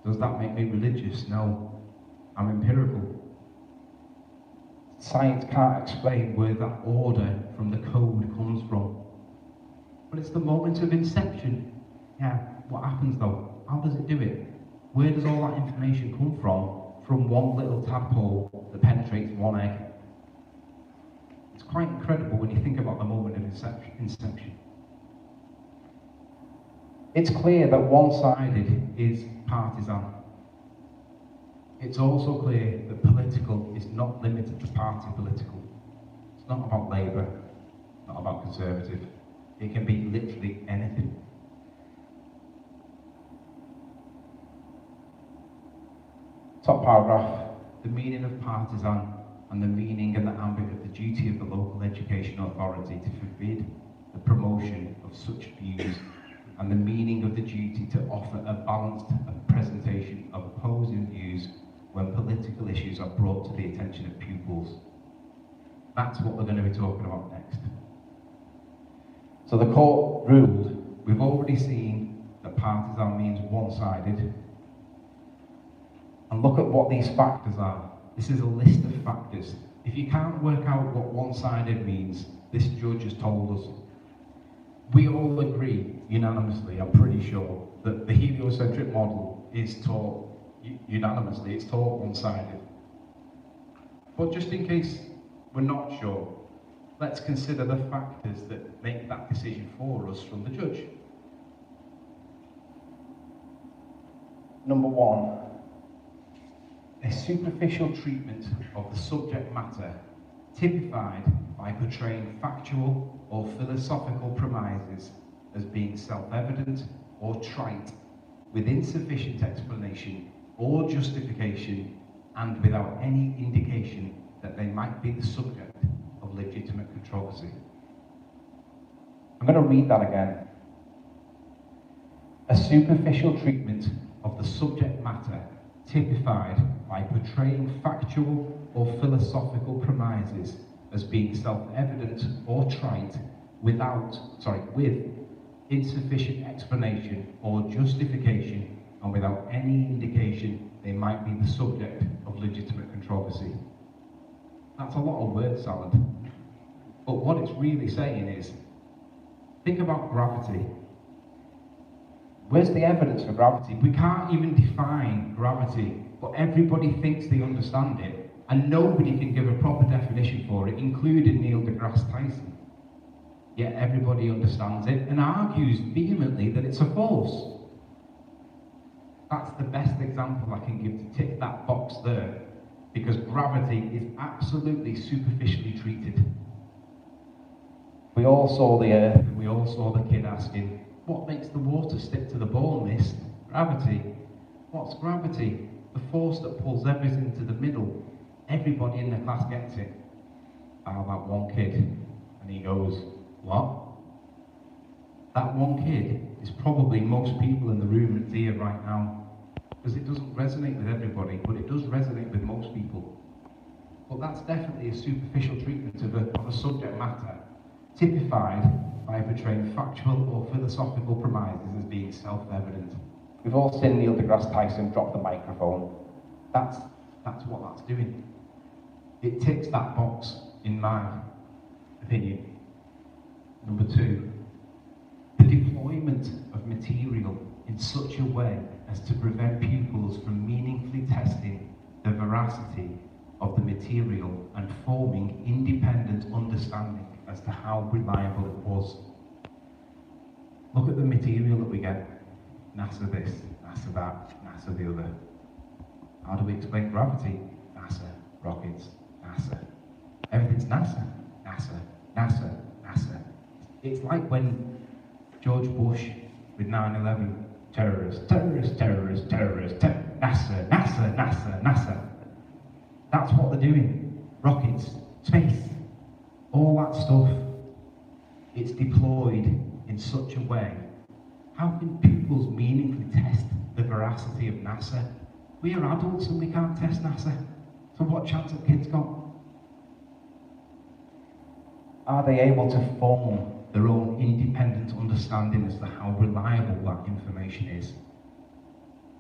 Does that make me religious? No. I'm empirical. Science can't explain where that order from the code comes from. But it's the moment of inception. Yeah, what happens though? How does it do it? Where does all that information come from? From one little tadpole that penetrates one egg. It's quite incredible when you think about the moment of inception. It's clear that one-sided is partisan. It's also clear that political is not limited to party political. It's not about Labour, not about Conservative. It can be literally anything. Top paragraph. The meaning of partisan and the meaning and the ambit of the duty of the local education authority to forbid the promotion of such views, and the meaning of the duty to offer a balanced presentation of opposing views when political issues are brought to the attention of pupils. That's what we're going to be talking about next. So the court ruled, we've already seen that partisan means one-sided. And look at what these factors are. This is a list of factors. If you can't work out what one-sided means, this judge has told us. We all agree, unanimously, I'm pretty sure, that the heliocentric model is taught unanimously, it's taught one-sided. But just in case we're not sure, let's consider the factors that make that decision for us from the judge. Number one, a superficial treatment of the subject matter typified by portraying factual or philosophical premises as being self-evident or trite, with insufficient explanation or justification, and without any indication that they might be the subject of legitimate controversy. I'm going to read that again. A superficial treatment of the subject matter typified by portraying factual or philosophical premises as being self-evident or trite with insufficient explanation or justification, and without any indication they might be the subject of legitimate controversy. That's a lot of word salad. But what it's really saying is, think about gravity. Where's the evidence for gravity? We can't even define gravity, but everybody thinks they understand it, and nobody can give a proper definition for it, including Neil deGrasse Tyson. Yet everybody understands it and argues vehemently that it's a force. That's the best example I can give to tick that box there, because gravity is absolutely superficially treated. We all saw the Earth, we all saw the kid asking, what makes the water stick to the ball, miss? Gravity. What's gravity? The force that pulls everything to the middle. Everybody in the class gets it. How about one kid? And he goes, what? That one kid is probably most people in the room that's here right now. Because it doesn't resonate with everybody, but it does resonate with most people. But that's definitely a superficial treatment of a subject matter, typified by portraying factual or philosophical premises as being self-evident. We've all seen Neil deGrasse Tyson drop the microphone. That's what that's doing. It ticks that box, in my opinion. Number two, the deployment of material in such a way as to prevent pupils from meaningfully testing the veracity of the material and forming independent understanding as to how reliable it was. Look at the material that we get. NASA this, NASA that, NASA the other. How do we explain gravity? NASA, rockets, NASA. Everything's NASA, NASA, NASA, NASA. It's like when George Bush with 9/11, terrorists, terrorists, terrorists, terrorists, NASA, NASA, NASA, NASA. That's what they're doing. Rockets, space, all that stuff. It's deployed in such a way. How can pupils meaningfully test the veracity of NASA? We are adults and we can't test NASA. So what chance have kids got? Are they able to form their own independent understanding as to how reliable that information is?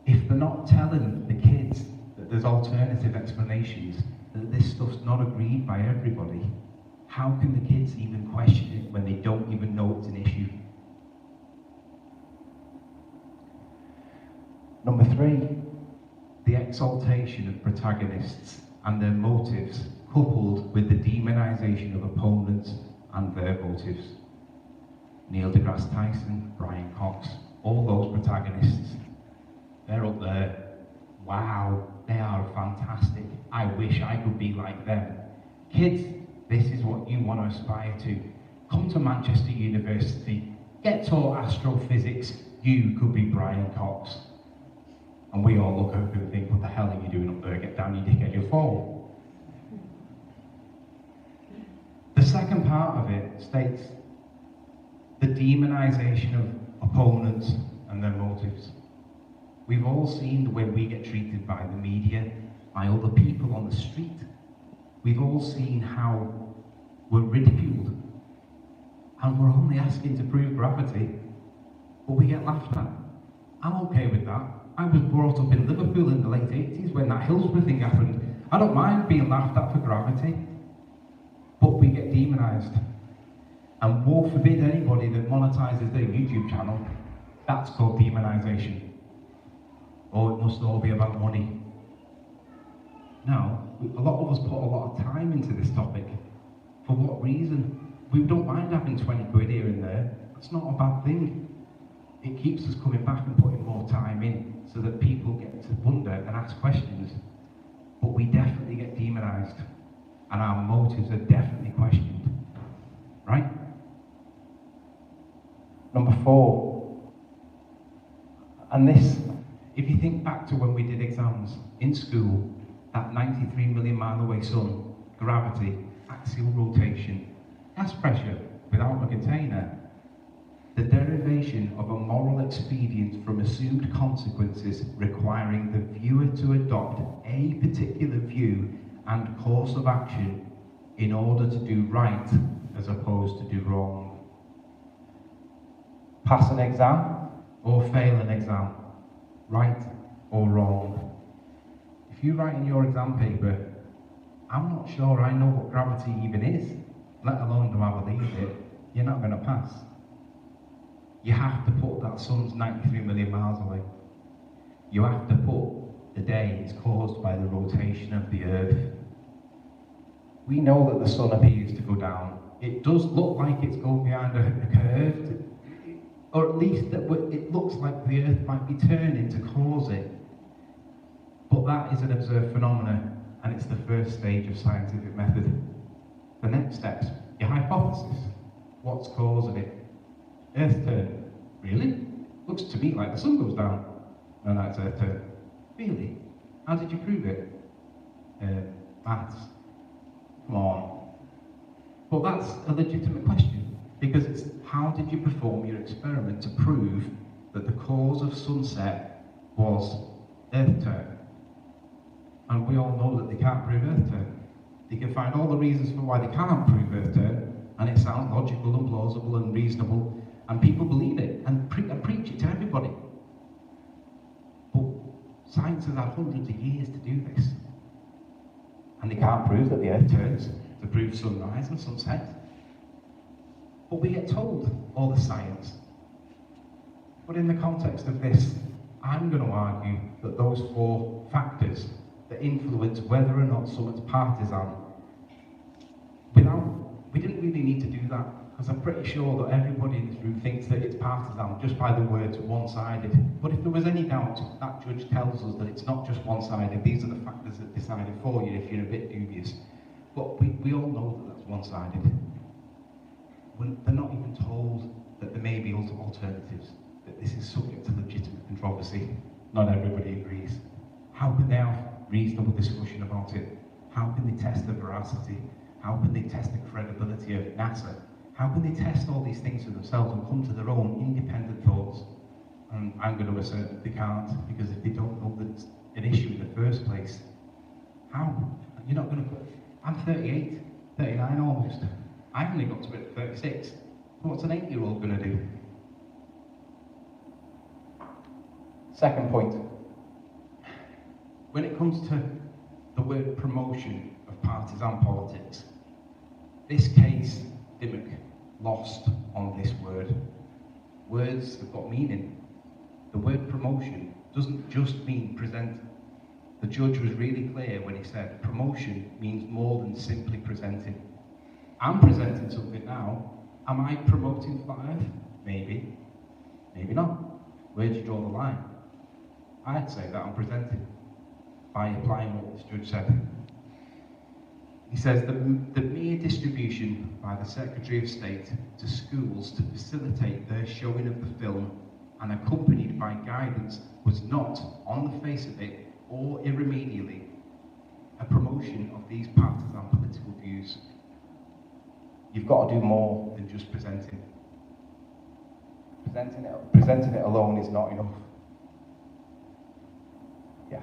If they're not telling the kids that there's alternative explanations, that this stuff's not agreed by everybody, how can the kids even question it when they don't even know it's an issue? Number three, the exaltation of protagonists and their motives, coupled with the demonization of opponents and their motives. Neil deGrasse Tyson, Brian Cox, all those protagonists, they're up there. Wow, they are fantastic. I wish I could be like them. Kids, this is what you want to aspire to. Come to Manchester University, get taught astrophysics, you could be Brian Cox. And we all look up and think, what the hell are you doing up there? Get down, you dickhead, you'll fall. The second part of it states the demonization of opponents and their motives. We've all seen the way we get treated by the media, by other people on the street. We've all seen how we're ridiculed. And we're only asking to prove gravity, but we get laughed at. I'm okay with that. I was brought up in Liverpool in the late 80s when that Hillsborough thing happened. I don't mind being laughed at for gravity, but we get demonized. And woe forbid anybody that monetizes their YouTube channel, that's called demonization. Or it must all be about money. Now, a lot of us put a lot of time into this topic. For what reason? We don't mind having 20 quid here and there. It's not a bad thing. It keeps us coming back and putting more time in so that people get to wonder and ask questions. But we definitely get demonized. And our motives are definitely questioned. Right? Number 4. And this, if you think back to when we did exams in school, that 93 million mile away sun, gravity, axial rotation, gas pressure without a container, the derivation of a moral expedient from assumed consequences requiring the viewer to adopt a particular view and course of action in order to do right as opposed to do wrong. Pass an exam or fail an exam, right or wrong. If you write in your exam paper, I'm not sure I know what gravity even is, let alone do I believe it, you're not going to pass. You have to put that sun's 93 million miles away. You have to put the day is caused by the rotation of the Earth. We know that the sun appears to go down. It does look like it's going behind a curve, or at least that it looks like the Earth might be turning to cause it. But that is an observed phenomenon, and it's the first stage of scientific method. The next steps, your hypothesis. What's the cause of it? Earth turn. Really? Looks to me like the sun goes down. No, that's Earth turn. Really? How did you prove it? Maths. Come on. Well, that's a legitimate question, because it's how did you perform your experiment to prove that the cause of sunset was Earth turn? And we all know that they can't prove Earth turn. They can find all the reasons for why they can't prove Earth turn, and it sounds logical and plausible and reasonable, and people believe it and preach it to everybody. But science has had hundreds of years to do this, and they can't prove that the Earth turns to prove sunrise and sunset. But we get told all the science. But in the context of this, I'm going to argue that those 4 factors that influence whether or not someone's partisan, we didn't really need to do that, because I'm pretty sure that everybody in this room thinks that it's partisan just by the words one-sided. But if there was any doubt, that judge tells us that it's not just one-sided. These are the factors that decide it for you if you're a bit dubious. But we all know that that's one-sided. They're not even told that there may be alternatives, that this is subject to legitimate controversy. Not everybody agrees. How can they have reasonable discussion about it? How can they test the veracity? How can they test the credibility of NASA? How can they test all these things for themselves and come to their own independent thoughts? And I'm going to assert that they can't, because if they don't know that it's an issue in the first place, how? You're not going to put... I'm 38, 39 almost. I only got to it at 36. What's an 8-year-old going to do? Second point. When it comes to the word promotion of partisan politics, this case, Dimmock lost on this word. Words have got meaning. The word promotion doesn't just mean present. The judge was really clear when he said promotion means more than simply presenting. I'm presenting something now. Am I promoting flat Earth? Maybe. Maybe not. Where do you draw the line? I'd say that I'm presenting by applying what this judge said. He says that the mere distribution by the Secretary of State to schools to facilitate their showing of the film and accompanied by guidance was not, on the face of it, or irremediably, a promotion of these partisan political views. You've got to do more than just presenting. Presenting it alone is not enough. Yeah.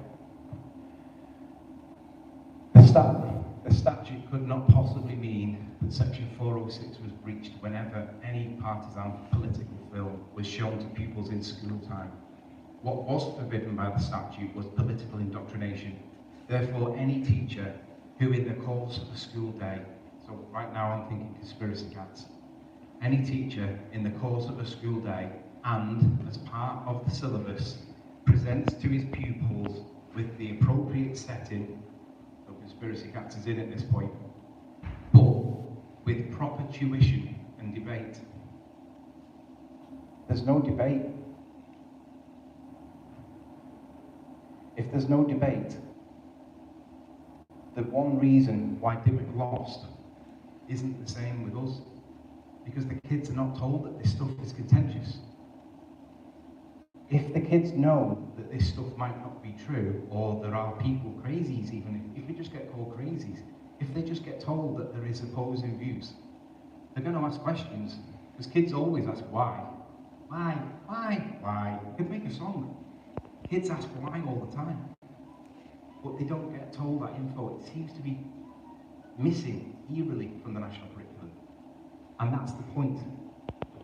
The statute could not possibly mean that Section 406 was breached whenever any partisan political film was shown to pupils in school time. What was forbidden by the statute was political indoctrination. Therefore, any teacher who in the course of a school day, so right now I'm thinking conspiracy cats, any teacher in the course of a school day and as part of the syllabus presents to his pupils with the appropriate setting, so conspiracy cats is in at this point, but with proper tuition and debate. There's no debate. If there's no debate, the one reason why Dimmock lost isn't the same with us, because the kids are not told that this stuff is contentious. If the kids know that this stuff might not be true, or there are people crazies, even if we just get called crazies, if they just get told that there is opposing views, they're going to ask questions, because kids always ask why. Why? You could make a song. Kids ask why all the time, but they don't get told that info. It seems to be missing eerily from the national curriculum. And that's the point,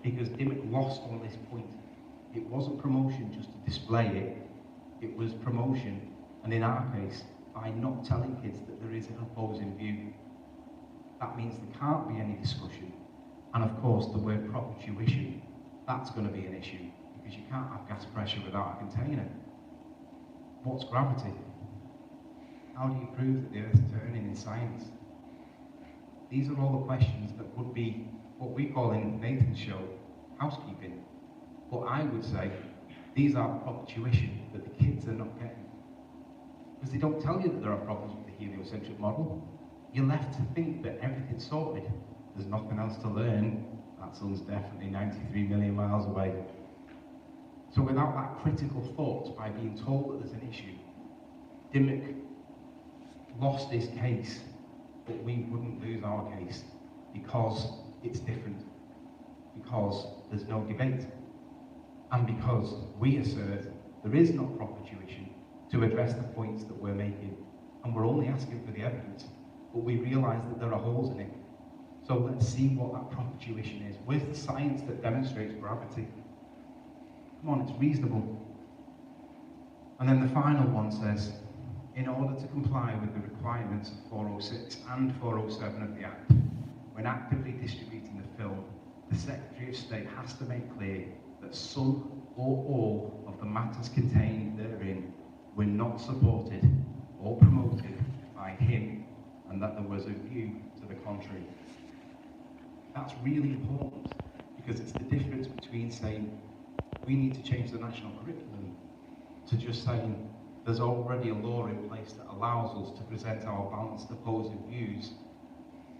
because Dimmock lost on this point. It wasn't promotion just to display it, it was promotion, and in our case, by not telling kids that there is an opposing view. That means there can't be any discussion. And of course, the word proper tuition, that's going to be an issue, because you can't have gas pressure without a container. What's gravity? How do you prove that the Earth's turning in science? These are all the questions that would be what we call in Nathan's show, housekeeping. But I would say these are proper tuition that the kids are not getting. Because they don't tell you that there are problems with the heliocentric model. You're left to think that everything's sorted. There's nothing else to learn. that sun's definitely 93 million miles away. So without that critical thought, by being told that there's an issue, Dimmock lost his case, but we wouldn't lose our case because it's different, because there's no debate, and because we assert there is no proper tuition to address the points that we're making, and we're only asking for the evidence, but we realise that there are holes in it. So let's see what that proper tuition is. Where's the science that demonstrates gravity? Come on, it's reasonable. And then the final one says, in order to comply with the requirements of 406 and 407 of the Act, when actively distributing the film, the Secretary of State has to make clear that some or all of the matters contained therein were not supported or promoted by him, and that there was a view to the contrary. That's really important, because it's the difference between saying we need to change the national curriculum to just saying there's already a law in place that allows us to present our balanced opposing views.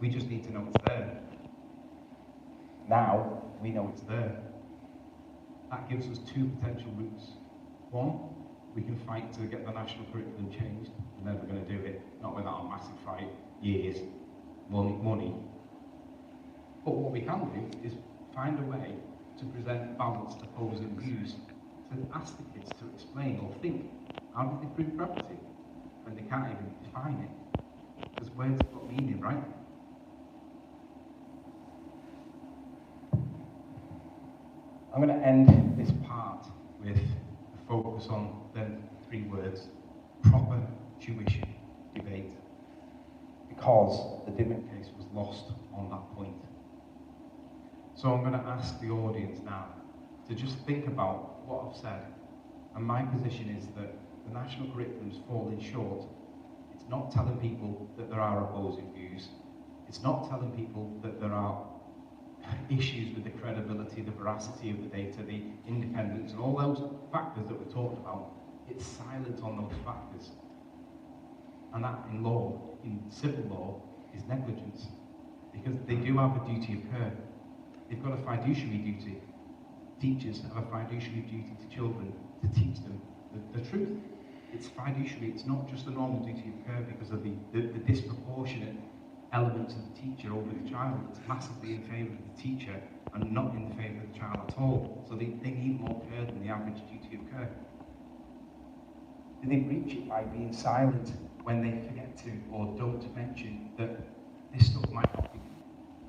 We just need to know it's there. Now we know it's there. That gives us two potential routes. One, we can fight to get the national curriculum changed. We're never going to do it, not without a massive fight, years, money. But what we can do is find a way to present balanced opposing views, to ask the kids to explain or think, how did they prove gravity when they can't even define it? Because words have got meaning, right? I'm going to end this part with a focus on them three words: proper tuition debate, because the Dimmock case was lost on that point. So I'm going to ask the audience now to just think about what I've said. And my position is that the national curriculum's falling short. It's not telling people that there are opposing views. It's not telling people that there are issues with the credibility, the veracity of the data, the independence, and all those factors that we talked about. It's silent on those factors. And that in law, in civil law, is negligence. Because they do have a duty of care. They've got a fiduciary duty. Teachers have a fiduciary duty to children to teach them the truth. It's fiduciary, it's not just a normal duty of care because of the disproportionate elements of the teacher over the child. It's massively in favour of the teacher and not in favour of the child at all. So they need more care than the average duty of care. Do they breach it by being silent when they forget to or don't mention that this stuff might not be?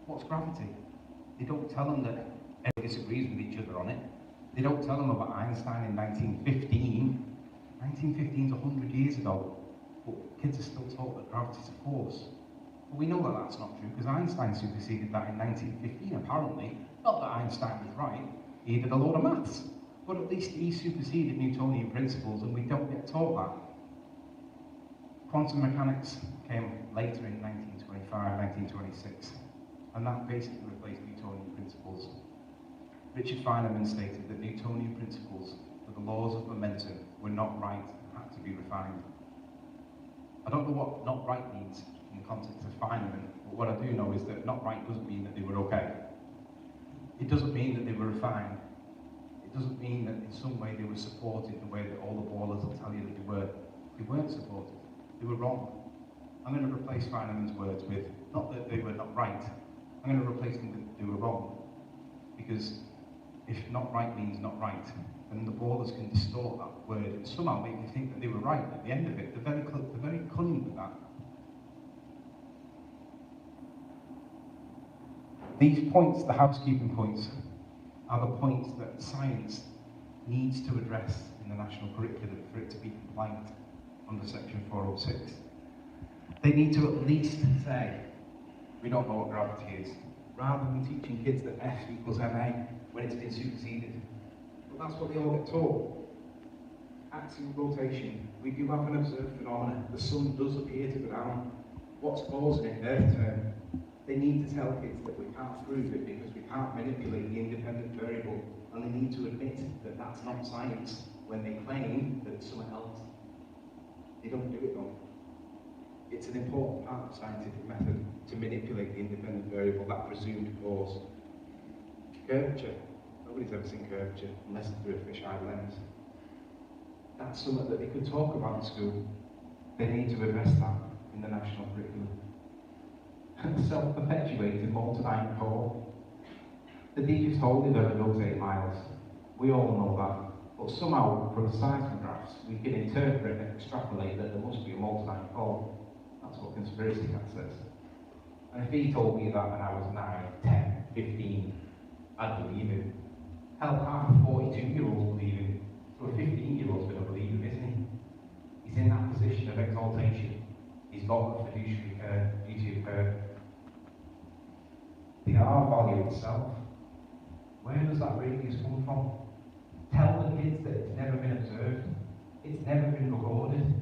What's gravity? They don't tell them that everyone disagrees with each other on it. They don't tell them about Einstein in 1915. 1915 is 100 years ago, but kids are still taught that gravity's a force. But we know that that's not true, because Einstein superseded that in 1915, apparently. Not that Einstein was right, he did a load of maths, but at least he superseded Newtonian principles, and we don't get taught that. Quantum mechanics came later in 1925, 1926, and that basically replaced Newtonian principles. Richard Feynman stated that Newtonian principles for the laws of momentum were not right and had to be refined. I don't know what not right means in the context of Feynman, but what I do know is that not right doesn't mean that they were okay. It doesn't mean that they were refined. It doesn't mean that in some way they were supported the way that all the ballers will tell you that they were. They weren't supported. They were wrong. I'm going to replace Feynman's words with, not that they were not right, I'm going to replace them with they were wrong. Because if not right means not right, then the ballers can distort that word and somehow make you think that they were right at the end of it. They're very cunning with that. These points, the housekeeping points, are the points that science needs to address in the national curriculum for it to be compliant under section 406. They need to at least say, we don't know what gravity is, rather than teaching kids that F equals ma when it's been superseded. But that's what they all get taught. Axial rotation, we do have an observed phenomenon. The sun does appear to go down. What's causing it? Earth turn. They need to tell kids that we can't prove it because we can't manipulate the independent variable, and they need to admit that that's not science when they claim that it's something else. They don't do it though. It's an important part of scientific method to manipulate the independent variable, that presumed cause. Curvature. Nobody's ever seen curvature unless through a fisheye lens. That's something that they could talk about in school. They need to invest that in the national curriculum. Self-perpetuating multi-night call. The teachers told you that it goes 8 miles. We all know that. But somehow, from the seismographs, we can interpret and extrapolate that there must be a multi-night call. That's what conspiracy cat says. And if he told me that when I was 9, 10, 15, I'd believe him. Hell, half of 42-year-olds believe him. So a 15-year-old's going to believe him, isn't he? He's in that position of exaltation. He's got the fiduciary care, duty of care. The R value itself. Where does that radius come from? Tell the kids that it's never been observed. It's never been recorded.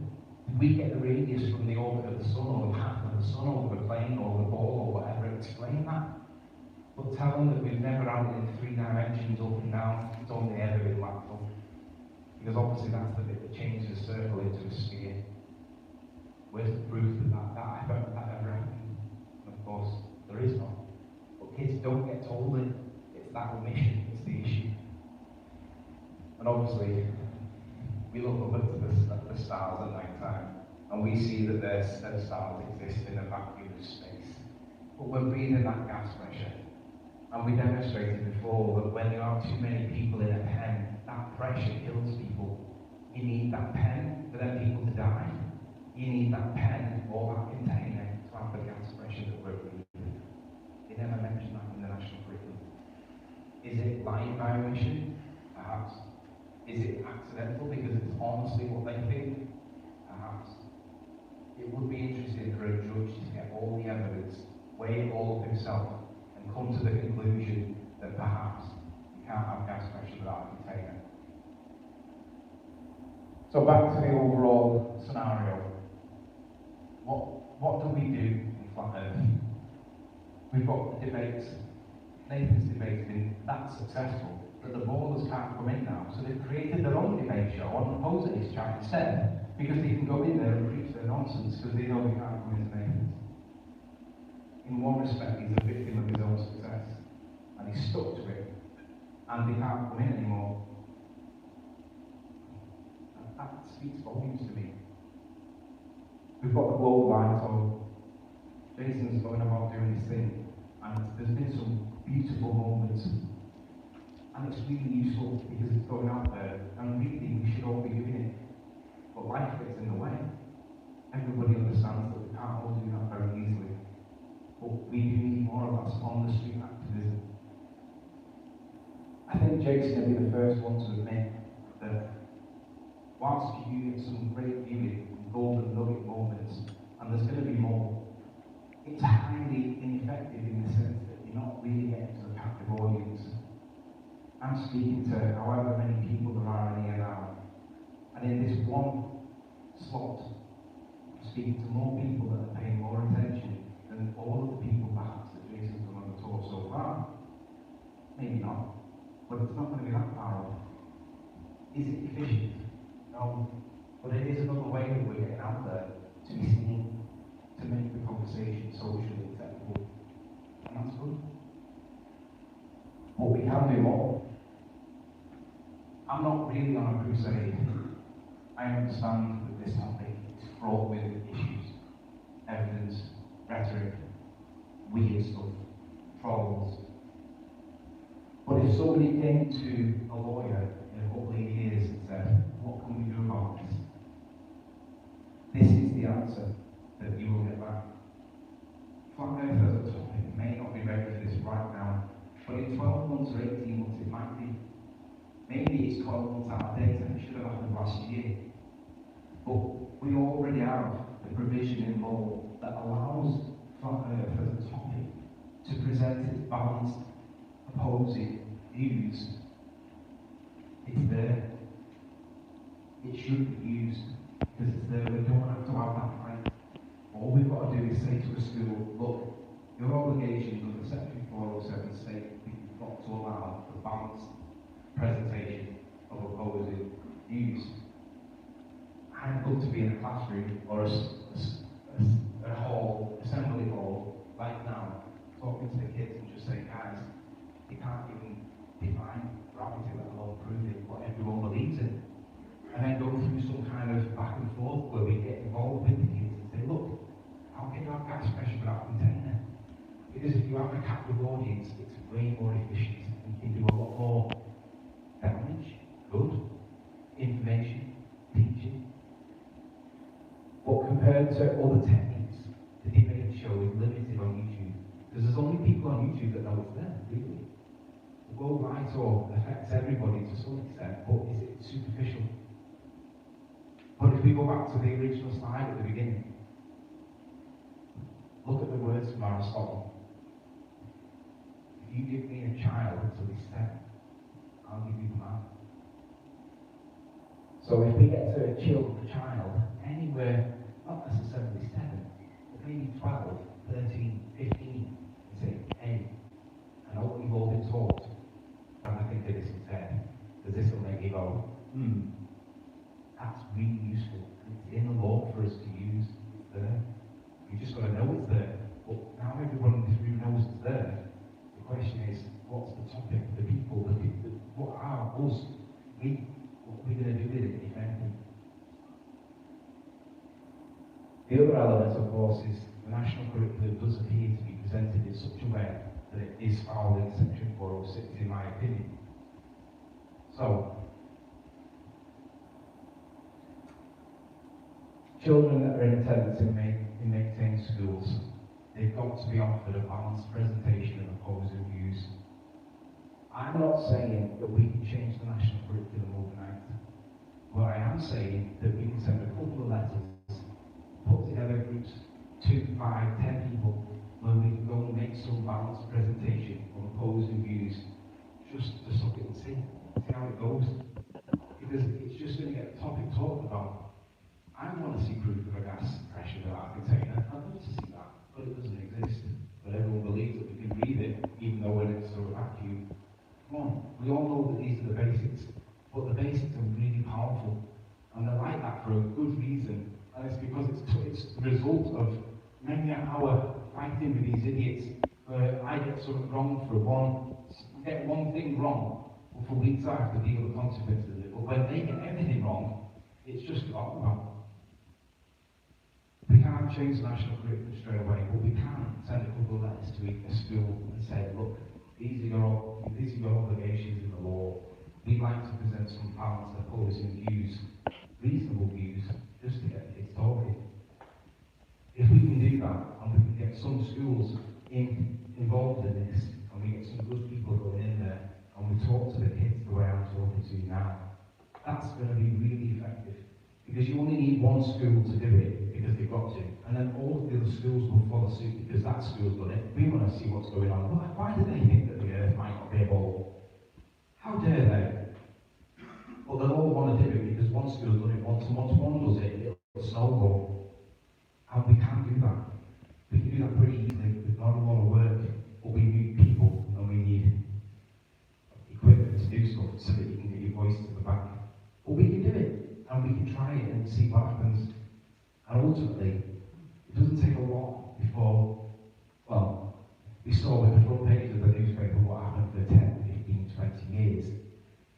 We get the radius from the orbit of the sun, or the path of the sun, or the plane, or the ball, or whatever. Explain that. But tell them that we've never had it in 3 dimensions up and down. It's only ever been lateral. Because obviously that's the bit that changes a circle into a sphere. Where's the proof that ever happened? And of course, there is none. But kids don't get told it. It's that omission, it's the issue. And obviously, we look up at the stars at night time, and we see that their stars exist in a vacuum of space. But we're breathing that gas pressure. And we demonstrated before that when there are too many people in a pen, that pressure kills people. You need that pen for them people to die. You need that pen or that container to have the gas pressure that we're breathing. They never mention that in the national curriculum. Is it lying by omission? Perhaps. Is it accidental because it's honestly what they think? Perhaps. It would be interesting for a judge to get all the evidence, weigh it all up himself, and come to the conclusion that perhaps you can't have gas pressure without a container. So back to the overall scenario. What do we do in flat Earth? We've got the debates. Nathan's debate's been that successful that the ballers can't come in now, so they've created their own debate show on Opposite's chat instead, because they can go in there and preach their nonsense because they know they can't come into Nathan's. In one respect, he's a victim of his own success, and he's stuck to it, and they can't come in anymore. That speaks volumes to me. We've got the global line, so Jason's going about doing his thing, and there's been some beautiful moments, and it's really useful because it's going out there, and really we should all be doing it. But life gets in the way. Everybody understands that we can't all do that very easily. But we do need more of that on the street activism. I think Jason will be the first one to admit that whilst you get some great viewing and golden nugget moments, and there's going to be more, it's highly ineffective in the sense that you're not really getting to the captive audience. I'm speaking to however many people there are in here now, and in this one slot, I'm speaking to more people that are paying more attention than all of the people perhaps that Jason's done on the tour so far. Maybe not, but it's not going to be that far off. Is it efficient? No, but it is another way that we're getting out there to be seen, to make the conversation socially acceptable, and that's good. But we can do more. I'm not really on a crusade. I understand that this topic is fraught with issues, evidence, rhetoric, weird stuff, trolls. But if somebody came to a lawyer in a couple of years and said, what can we do about this? This is the answer that you will get back. Flat Earth as a topic may not be ready for this right now, but in 12 months or 18 months it might be. Maybe it's 12 months out of date and it should have happened last year. But we already have the provision in law that allows Flat Earth as a topic to present its balanced, opposing views. It's there. It should be used because it's there. We don't have to have that fight. All we've got to do is say to a school, look, your obligations under Section 407 state that you've got to allow the balanced presentation of opposing views. I'd love to be in a classroom or a hall, assembly hall, like now, talking to the kids and just saying, guys, you can't even Because if you have a captive audience, it's way more efficient. You can do a lot more damage, good, information, teaching. But compared to other techniques, the debate show is limited on YouTube. Because there's only people on YouTube that know it's there, really. The world light or affects everybody to some extent, but is it superficial? But if we go back to the original slide at the beginning, look at the words from Aristotle. If you give me a child until he's 7, I'll give you the man. So if we get to a child anywhere, not necessarily 7, but maybe 12, 13, 15, and say, hey, I know what you've all been taught, and I think of this instead, because this will make you go, that's really useful. It's in the law for us to use. It's there. You just got to know it's there. But now everyone in this room knows it's there. The question is, what's the topic? The people, what are us? What are we going to do with it, if anything? The other element, of course, is the national curriculum does appear to be presented in such a way that it is fouling Section 406, in my opinion. So, children that are in attendance in maintained schools, they've got to be offered a balanced presentation of opposing views. I'm not saying that we can change the national curriculum overnight, but I am saying that we can send a couple of letters, put together groups, 2, 5, 10 people, where we can go and make some balanced presentation of opposing views, just to suck it and see how it goes. Because it's just going to get the topic talked about. I want to see proof of a gas pressure without a container. I'd love to see that, but it doesn't exist. But everyone believes that we can read it, even though it's sort of vacuum. Come on, we all know that these are the basics, but the basics are really powerful, and they're like that for a good reason. And it's because it's the result of many an hour fighting with these idiots, where I get something wrong for get one thing wrong, but for weeks I have to deal with the consequences of it. But when they get everything wrong, it's just forgotten about. We can't change the national curriculum straight away, but we can send a couple of letters to a school and say, look, these are your obligations in the law. We'd like to present some balanced opposing views, reasonable views, just to get kids talking. If we can do that, and we can get some schools involved in this, and we get some good people going in there, and we talk to the kids the way I'm talking to you now, that's going to be really effective. Because you only need one school to do it, because they've got to. And then all of the other schools will follow suit, because that school's done it. We want to see what's going on. Why do they think that the Earth might not be a ball? How dare they? But they'll all want to do it, because one school's done it once, and once one does it, it'll snowball. And we can do that. We can do that pretty easily with not a lot of work, but we need people, and we need equipment to do stuff so that you can get your voice to the back. But we can do it. And we can try it and see what happens. And ultimately, it doesn't take a lot before, well, we saw with the front page of the newspaper what happened for 10, 15, 20 years.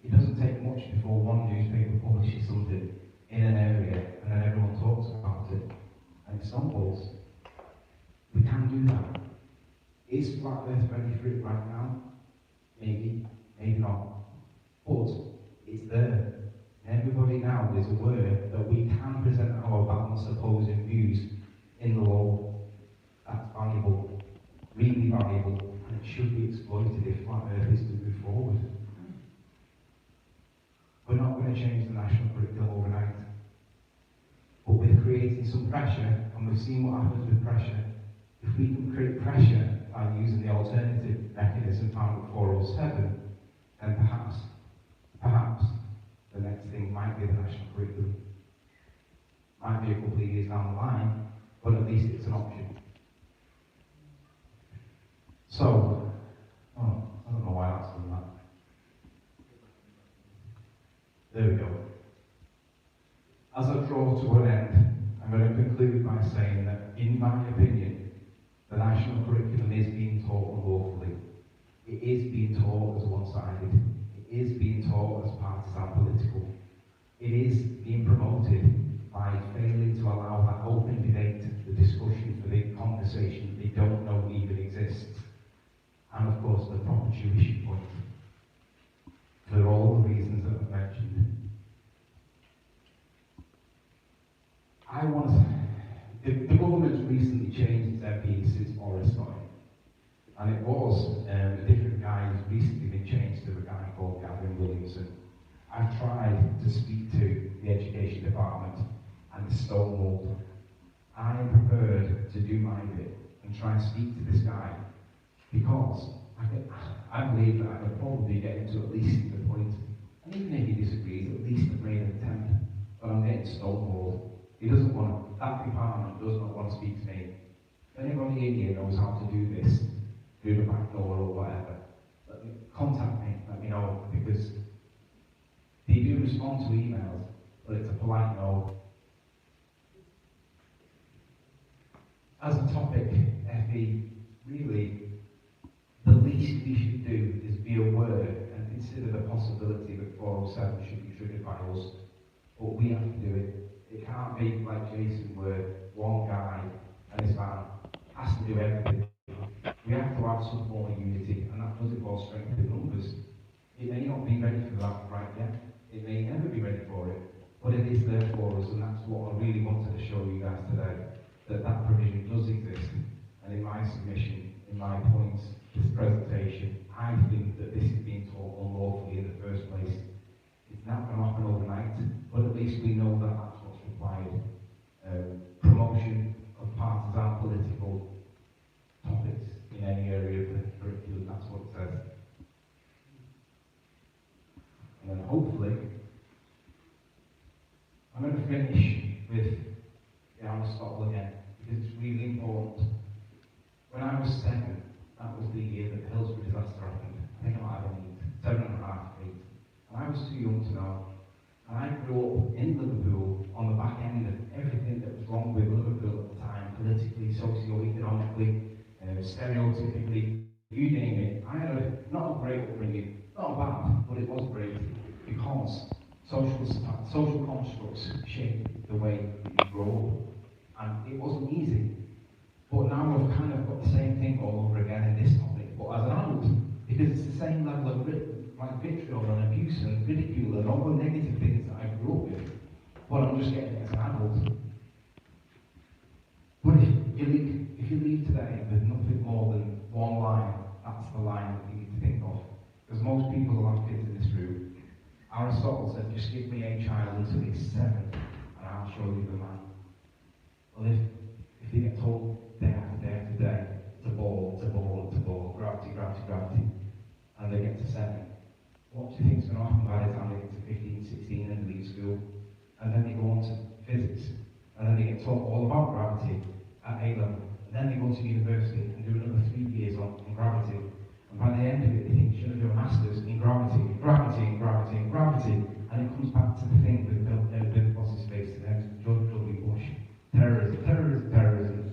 It doesn't take much before one newspaper publishes something in an area and then everyone talks about it. And it snowballs. We can do that. Is Flat Earth ready for it right now? Maybe, maybe not. But it's there. Everybody now is aware that we can present our balanced opposing views in the law. That's valuable, really valuable, and it should be exploited if Flat Earth is to move forward. We're not going to change the national curriculum overnight, but with creating some pressure, and we've seen what happens with pressure, if we can create pressure by using the alternative mechanism found at 407, then perhaps, the next thing might be the national curriculum. Might be a couple of years down the line, but at least it's an option. So, I don't know why that's done that. There we go. As I draw to an end, I'm going to conclude by saying that, in my opinion, the national curriculum is being taught unlawfully. It is being taught as one-sided. It is being taught as partisan political. It is being promoted by failing to allow that open debate, the discussion for the conversation that they don't know even exists. recently changed their piece since Boris got it. And it was a different guy who's recently been changed to a guy called Gavin Williamson. I've tried to speak to the education department and it's stonewalled. I am prepared to do my bit and try and speak to this guy because I believe that I could probably get him to at least the point. And even if he disagrees, at least I've made an attempt. But I'm getting stonewalled. He doesn't want to, that department does not want to speak to me. If anybody in here knows how to do this, through the back door or whatever, contact me, let me know, because they do respond to emails, but it's a polite no. As a topic, FE, really, the least we should do is be aware and consider the possibility that 407 should be triggered by us, but we have to do it. It can't be like Jason, where one guy and his van has to do everything. We have to have some form of unity, and that does involve strength in numbers. It may not be ready for that right yet. It may never be ready for it, but it is there for us, and that's what I really wanted to show you guys today, that that provision does exist. And in my submission, in my points, this presentation, I think that this is being taught unlawfully in the first place. It's not going to happen overnight, but at least we know that that's what's required. Promotion of partisan political topics in any area of the curriculum, that's what it says. And then hopefully, I'm going to finish with Aristotle again, because it's really important. When I was 7, that was the year that the Hillsborough disaster happened. I think I might have been 7 and a half, 8. And I was too young to know. And I grew up in Liverpool on the back end of everything that was wrong with Liverpool at the time, politically, socio-economically, stereotypically, you name it. I had not a great upbringing, not bad, but it was great, because social constructs shape the way that you grow up. And it wasn't easy. But now we've kind of got the same thing all over again in this topic, but as an adult, because it's the same level of vitriol and abuse and ridicule and all the negative things that I grew up with, but I'm just getting it as an adult. But if you leave today with nothing more than one line, that's the line that you need to think of. Because most people who have kids in this room, Aristotle said, just give me a child until he's 7, and I'll show you the man. Well, if you get told day after day after day, it's a ball, it's a ball, it's a ball, gravity, gravity, gravity, and they get to 7, what do you think is going to happen by the time they get to 15, 16 and leave school? And then they go on to physics, and then they get taught all about gravity at A level, and then they go to university and do another 3 years on gravity, and by the end of it they think, should I do a master's in gravity, gravity, gravity, and gravity, and it comes back to the thing with what's his face, the next George W. Bush, terrorism, terrorism, terrorism.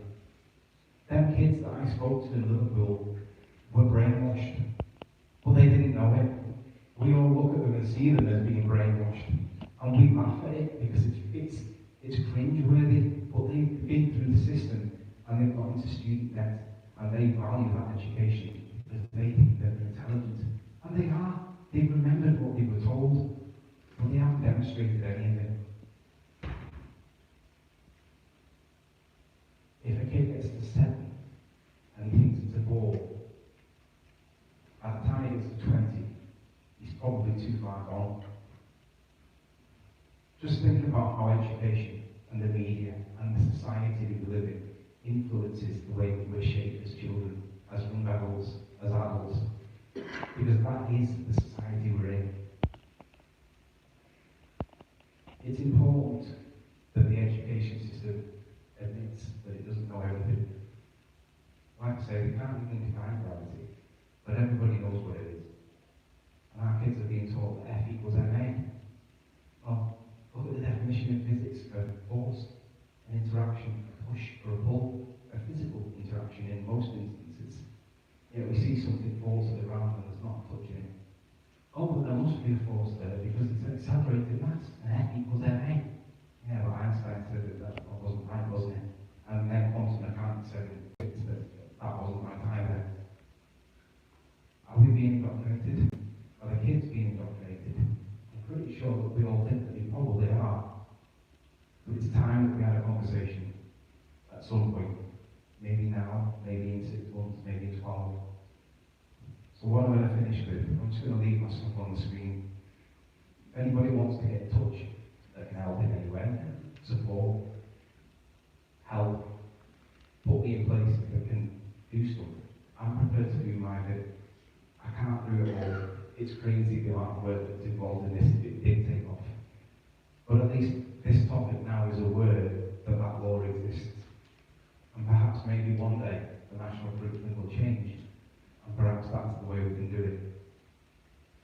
Them kids that I spoke to in Liverpool were brainwashed, but they didn't know it. We all look at them and see them as being brainwashed, and we laugh at it because it's cringeworthy, but they've been through the system and they've got into student debt and they value that education because they think they're intelligent. And they are. They've remembered what they were told, but they haven't demonstrated any of it. If a kid gets to 7 and he thinks it's a ball, by the time he gets to 20, he's probably too far gone. Just think about how education and the media and the society we live in influences the way that we're shaped as children, as young adults, as adults. Because that is the society we're in. It's important that the education system admits that it doesn't know everything. Like I say, we can't even define gravity, but everybody knows what it is. And our kids are being taught that F equals ma. Well, look at the definition in physics of force, an interaction, a push or a pull, a physical interaction in most instances. Yet we see something fall to the ground and there's not touching it. Oh, but there must be a force there because it's an accelerated mass, and F equals ma. Yeah, but Einstein said that wasn't right, wasn't it? And then quantum mechanics said that wasn't right either. Are we being indoctrinated? Are the kids being indoctrinated? I'm pretty sure that we all think that we probably are. But it's time that we had a conversation at some point. maybe now, maybe in 6 months, maybe in 12. So what I'm going to finish with, I'm just going to leave my stuff on the screen. If anybody wants to get in touch that can help in any way, support, help, put me in place that can do stuff, I'm prepared to do my bit. I can't do it all. It's crazy the amount of work that's involved in this if it did take off. But at least this topic now is a word that that law exists. And perhaps maybe one day the national curriculum will change. And perhaps that's the way we can do it.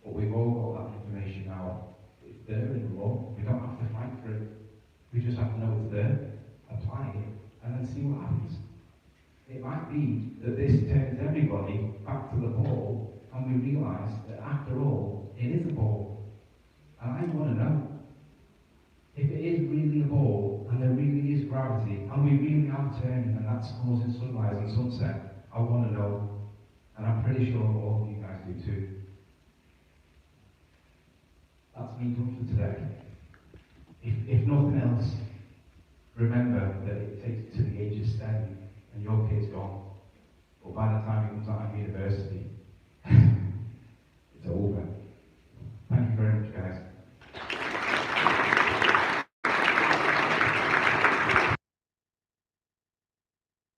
But we've all got that information now. It's there in the law. We don't have to fight for it. We just have to know it's there, apply it, and then see what happens. It might be that this turns everybody back to the ball, and we realise that after all, it is a ball. And I want to know. If it is really a ball, and there really is gravity, and we really are turning, and that's causing sunrise and sunset, I want to know. And I'm pretty sure all of you guys do too. That's me done for today. If nothing else, remember that it takes to the age of 7 and your kid's gone. But by the time he comes out of university, it's over. Thank you very much, guys.